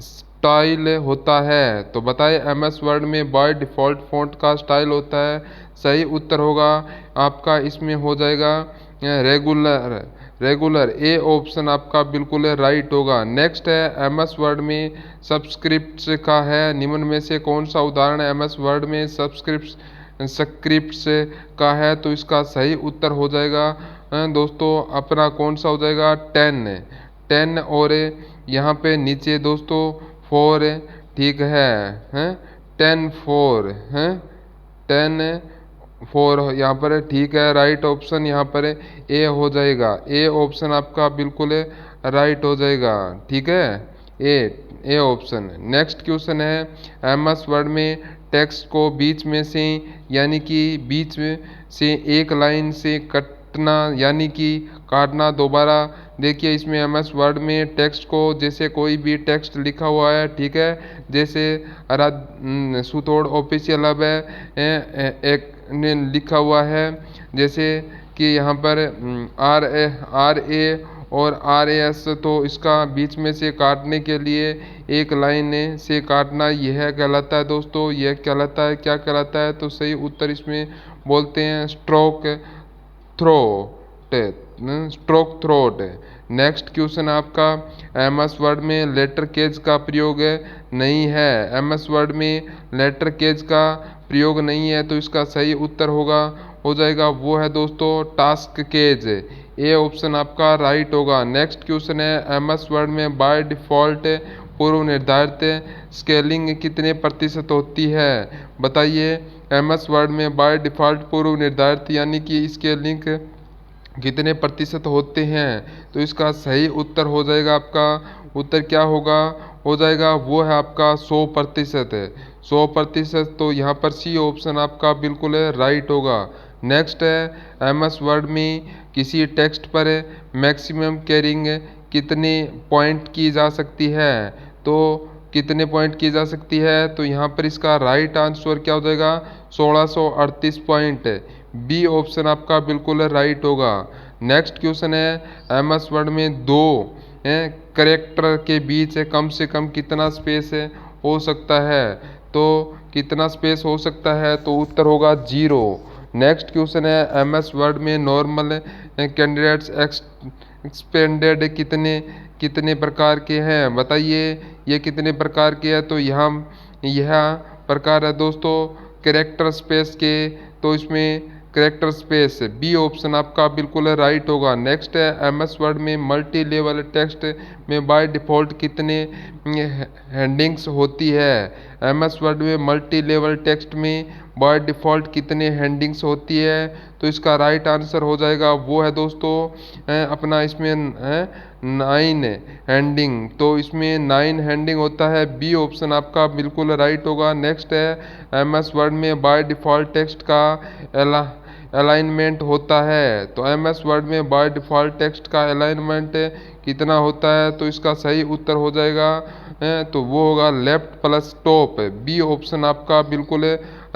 स्टाइल होता है? तो बताएं MS वर्ड में बाय डिफ़ॉल्ट फ़ॉन्ट का स्टाइल होता है। सही उत्तर होगा आपका इसमें हो जाएगा रेगुलर। ए ऑप्शन आपका बिल्कुल राइट होगा। नेक्स्ट है MS वर्ड में सब्सक्रिप्ट्स का है निम्न में से कौन सा उदाहरण MS वर्ड में सब्सक्रिप्ट्स का है? तो इसका सही उत्तर हो जाएगा दोस्तों अपना कौन सा हो जाएगा 10 और यहाँ पे नीचे दोस्तों 4 ठीक है 10 4 यहाँ पर ठीक है। राइट ऑप्शन यहाँ पर ए हो जाएगा। ए ऑप्शन आपका बिल्कुल राइट हो जाएगा, ठीक है। A option. नेक्स्ट क्वेश्चन है MS वर्ड में टेक्स्ट को बीच में से यानी कि बीच में से एक लाइन से कटना यानी कि काटना। दोबारा देखिए इसमें MS वर्ड में टेक्स्ट को जैसे कोई भी टेक्स्ट लिखा हुआ है, ठीक है, जैसे सुथोड़ ऑफिशियल हब है एक ने लिखा हुआ है, जैसे कि यहाँ पर RA और RAS, तो इसका बीच में से काटने के लिए एक लाइन से काटना यह कहलाता है दोस्तों। यह कहलाता है क्या कहलाता है? तो सही उत्तर इसमें बोलते हैं स्ट्रोक थ्रोट। नेक्स्ट क्वेश्चन आपका MS वर्ड में लेटर केज का प्रयोग नहीं है। MS वर्ड में लेटर केज का प्रयोग नहीं है, तो इसका सही उत्तर हो जाएगा वो है दोस्तों टास्क केज। ए ऑप्शन आपका राइट होगा। नेक्स्ट क्वेश्चन है एमएस वर्ड में बाय डिफ़ॉल्ट पूर्व निर्धारित स्केलिंग कितने प्रतिशत होती है? बताइए एमएस वर्ड में बाय डिफ़ॉल्ट पूर्व निर्धारित यानी कि स्केलिंग कितने प्रतिशत होते हैं? तो इसका सही उत्तर हो जाएगा आपका उत्तर क्या हो जाएगा वो है आपका 100%। 100%, तो यहाँ पर सी ऑप्शन आपका बिल्कुल राइट होगा। नेक्स्ट है एमएस वर्ड में किसी टेक्स्ट पर मैक्सिमम कैरिंग कितने पॉइंट की जा सकती है? तो कितने पॉइंट की जा सकती है? तो यहाँ पर इसका राइट आंसर क्या हो जाएगा 1638 पॉइंट। बी ऑप्शन आपका बिल्कुल राइट होगा। नेक्स्ट क्वेश्चन है एमएस वर्ड में दो करेक्टर के बीच कम से कम कितना स्पेस हो सकता है? तो कितना स्पेस हो सकता है? तो उत्तर होगा 0। नेक्स्ट क्वेश्चन है एमएस वर्ड में नॉर्मल कैंडिडेट्स एक्सपेंडेड कितने प्रकार के हैं? बताइए ये कितने प्रकार के हैं? तो यह प्रकार है दोस्तों कैरेक्टर स्पेस के, तो इसमें कैरेक्टर स्पेस बी ऑप्शन आपका बिल्कुल राइट होगा। नेक्स्ट है एमएस वर्ड में मल्टी लेवल टेक्स्ट में बाय डिफ़ॉल्ट कितने हेडिंग्स होती है? एमएस वर्ड में मल्टी लेवल टेक्स्ट में बाय डिफ़ॉल्ट कितने हेडिंग्स होती है? तो इसका राइट आंसर हो जाएगा वो है दोस्तों अपना इसमें 9 हेडिंग, तो इसमें 9 हेडिंग होता है। बी ऑप्शन आपका बिल्कुल राइट होगा। नेक्स्ट है एमएस वर्ड में बाय डिफ़ॉल्ट टेक्स्ट का अलाइनमेंट होता है? तो एमएस वर्ड में बाय डिफ़ॉल्ट टेक्स्ट का अलाइनमेंट कितना होता है? तो इसका सही उत्तर हो जाएगा तो वो होगा left plus top. B option आपका बिल्कुल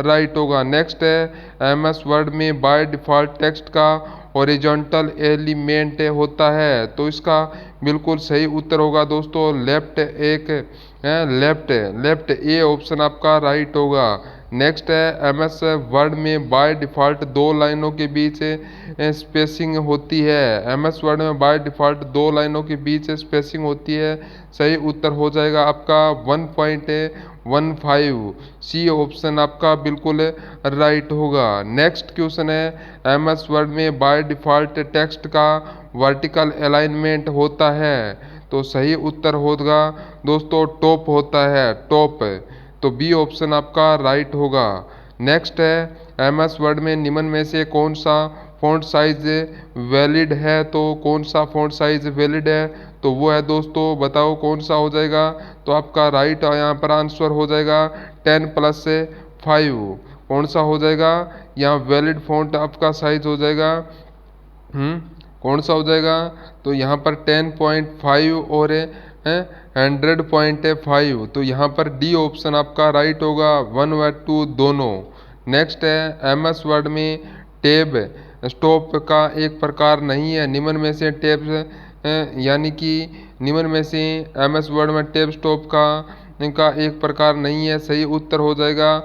राइट होगा। नेक्स्ट है एमएस वर्ड में बाय डिफ़ॉल्ट टेक्स्ट का हॉरिजॉन्टल एलिमेंट होता है? तो इसका बिल्कुल सही उत्तर होगा दोस्तों लेफ्ट ए ऑप्शन आपका राइट होगा। नेक्स्ट है एमएस वर्ड में बाय डिफ़ॉल्ट दो लाइनों के बीच स्पेसिंग होती है? एमएस वर्ड में बाय डिफ़ॉल्ट दो लाइनों के बीच स्पेसिंग होती है, सही उत्तर हो जाएगा आपका 1.15। सी ऑप्शन आपका बिल्कुल राइट होगा। नेक्स्ट क्वेश्चन है एमएस वर्ड में बाय डिफ़ॉल्ट टेक्स्ट का वर्टिकल अलाइनमेंट होता है? तो सही उत्तर होगा दोस्तों टॉप होता है, टॉप, तो बी ऑप्शन आपका राइट होगा। नेक्स्ट है एमएस वर्ड में निम्न में से कौन सा फ़ॉन्ट साइज वैलिड है? तो कौन सा फ़ॉन्ट साइज वैलिड है? तो वो है दोस्तों बताओ कौन सा हो जाएगा? तो आपका राइट यहाँ पर आंसर हो जाएगा 10+5। कौन सा हो जाएगा यहाँ वैलिड फ़ॉन्ट आपका साइज हो जाएगा कौन सा हो जाएगा? तो यहाँ पर 10.5 और 100.5, तो यहाँ पर डी ऑप्शन आपका राइट होगा 1 व 2 दोनों। नेक्स्ट है एमएस वर्ड में टैब स्टॉप का एक प्रकार नहीं है, निम्न में से टैब यानी कि निम्न में से एमएस वर्ड में टैब स्टॉप का एक प्रकार नहीं है, सही उत्तर हो जाएगा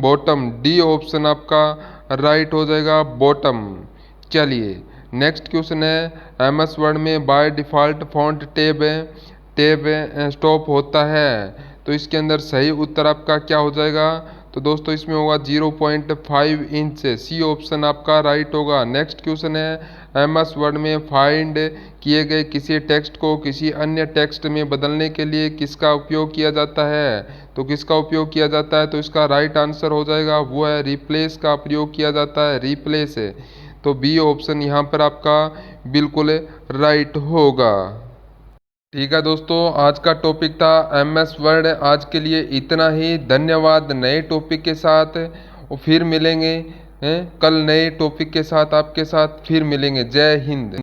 बॉटम। डी ऑप्शन आपका राइट हो जाएगा बॉटम। चलिए नेक्स्ट क्वेश्चन है एमएस वर्ड में by default font tab stop होता है? तो इसके अंदर सही उत्तर आपका क्या हो जाएगा? तो दोस्तों इसमें होगा 0.5 इंच। सी ऑप्शन आपका राइट होगा। नेक्स्ट क्वेश्चन है एमएस वर्ड में फाइंड किए गए किसी टेक्स्ट को किसी अन्य टेक्स्ट में बदलने के लिए किसका उपयोग किया जाता है? तो किसका उपयोग किया जाता है? तो इसका राइट आंसर हो जाएगा वो है रिप्लेस का प्रयोग किया जाता है, रिप्लेस है, तो बी ऑप्शन यहाँ पर आपका बिल्कुल राइट होगा। ठीक है दोस्तों, आज का टॉपिक था एमएस वर्ड। आज के लिए इतना ही, धन्यवाद। नए टॉपिक के साथ और फिर मिलेंगे कल नए टॉपिक के साथ आपके साथ फिर मिलेंगे। जय हिंद।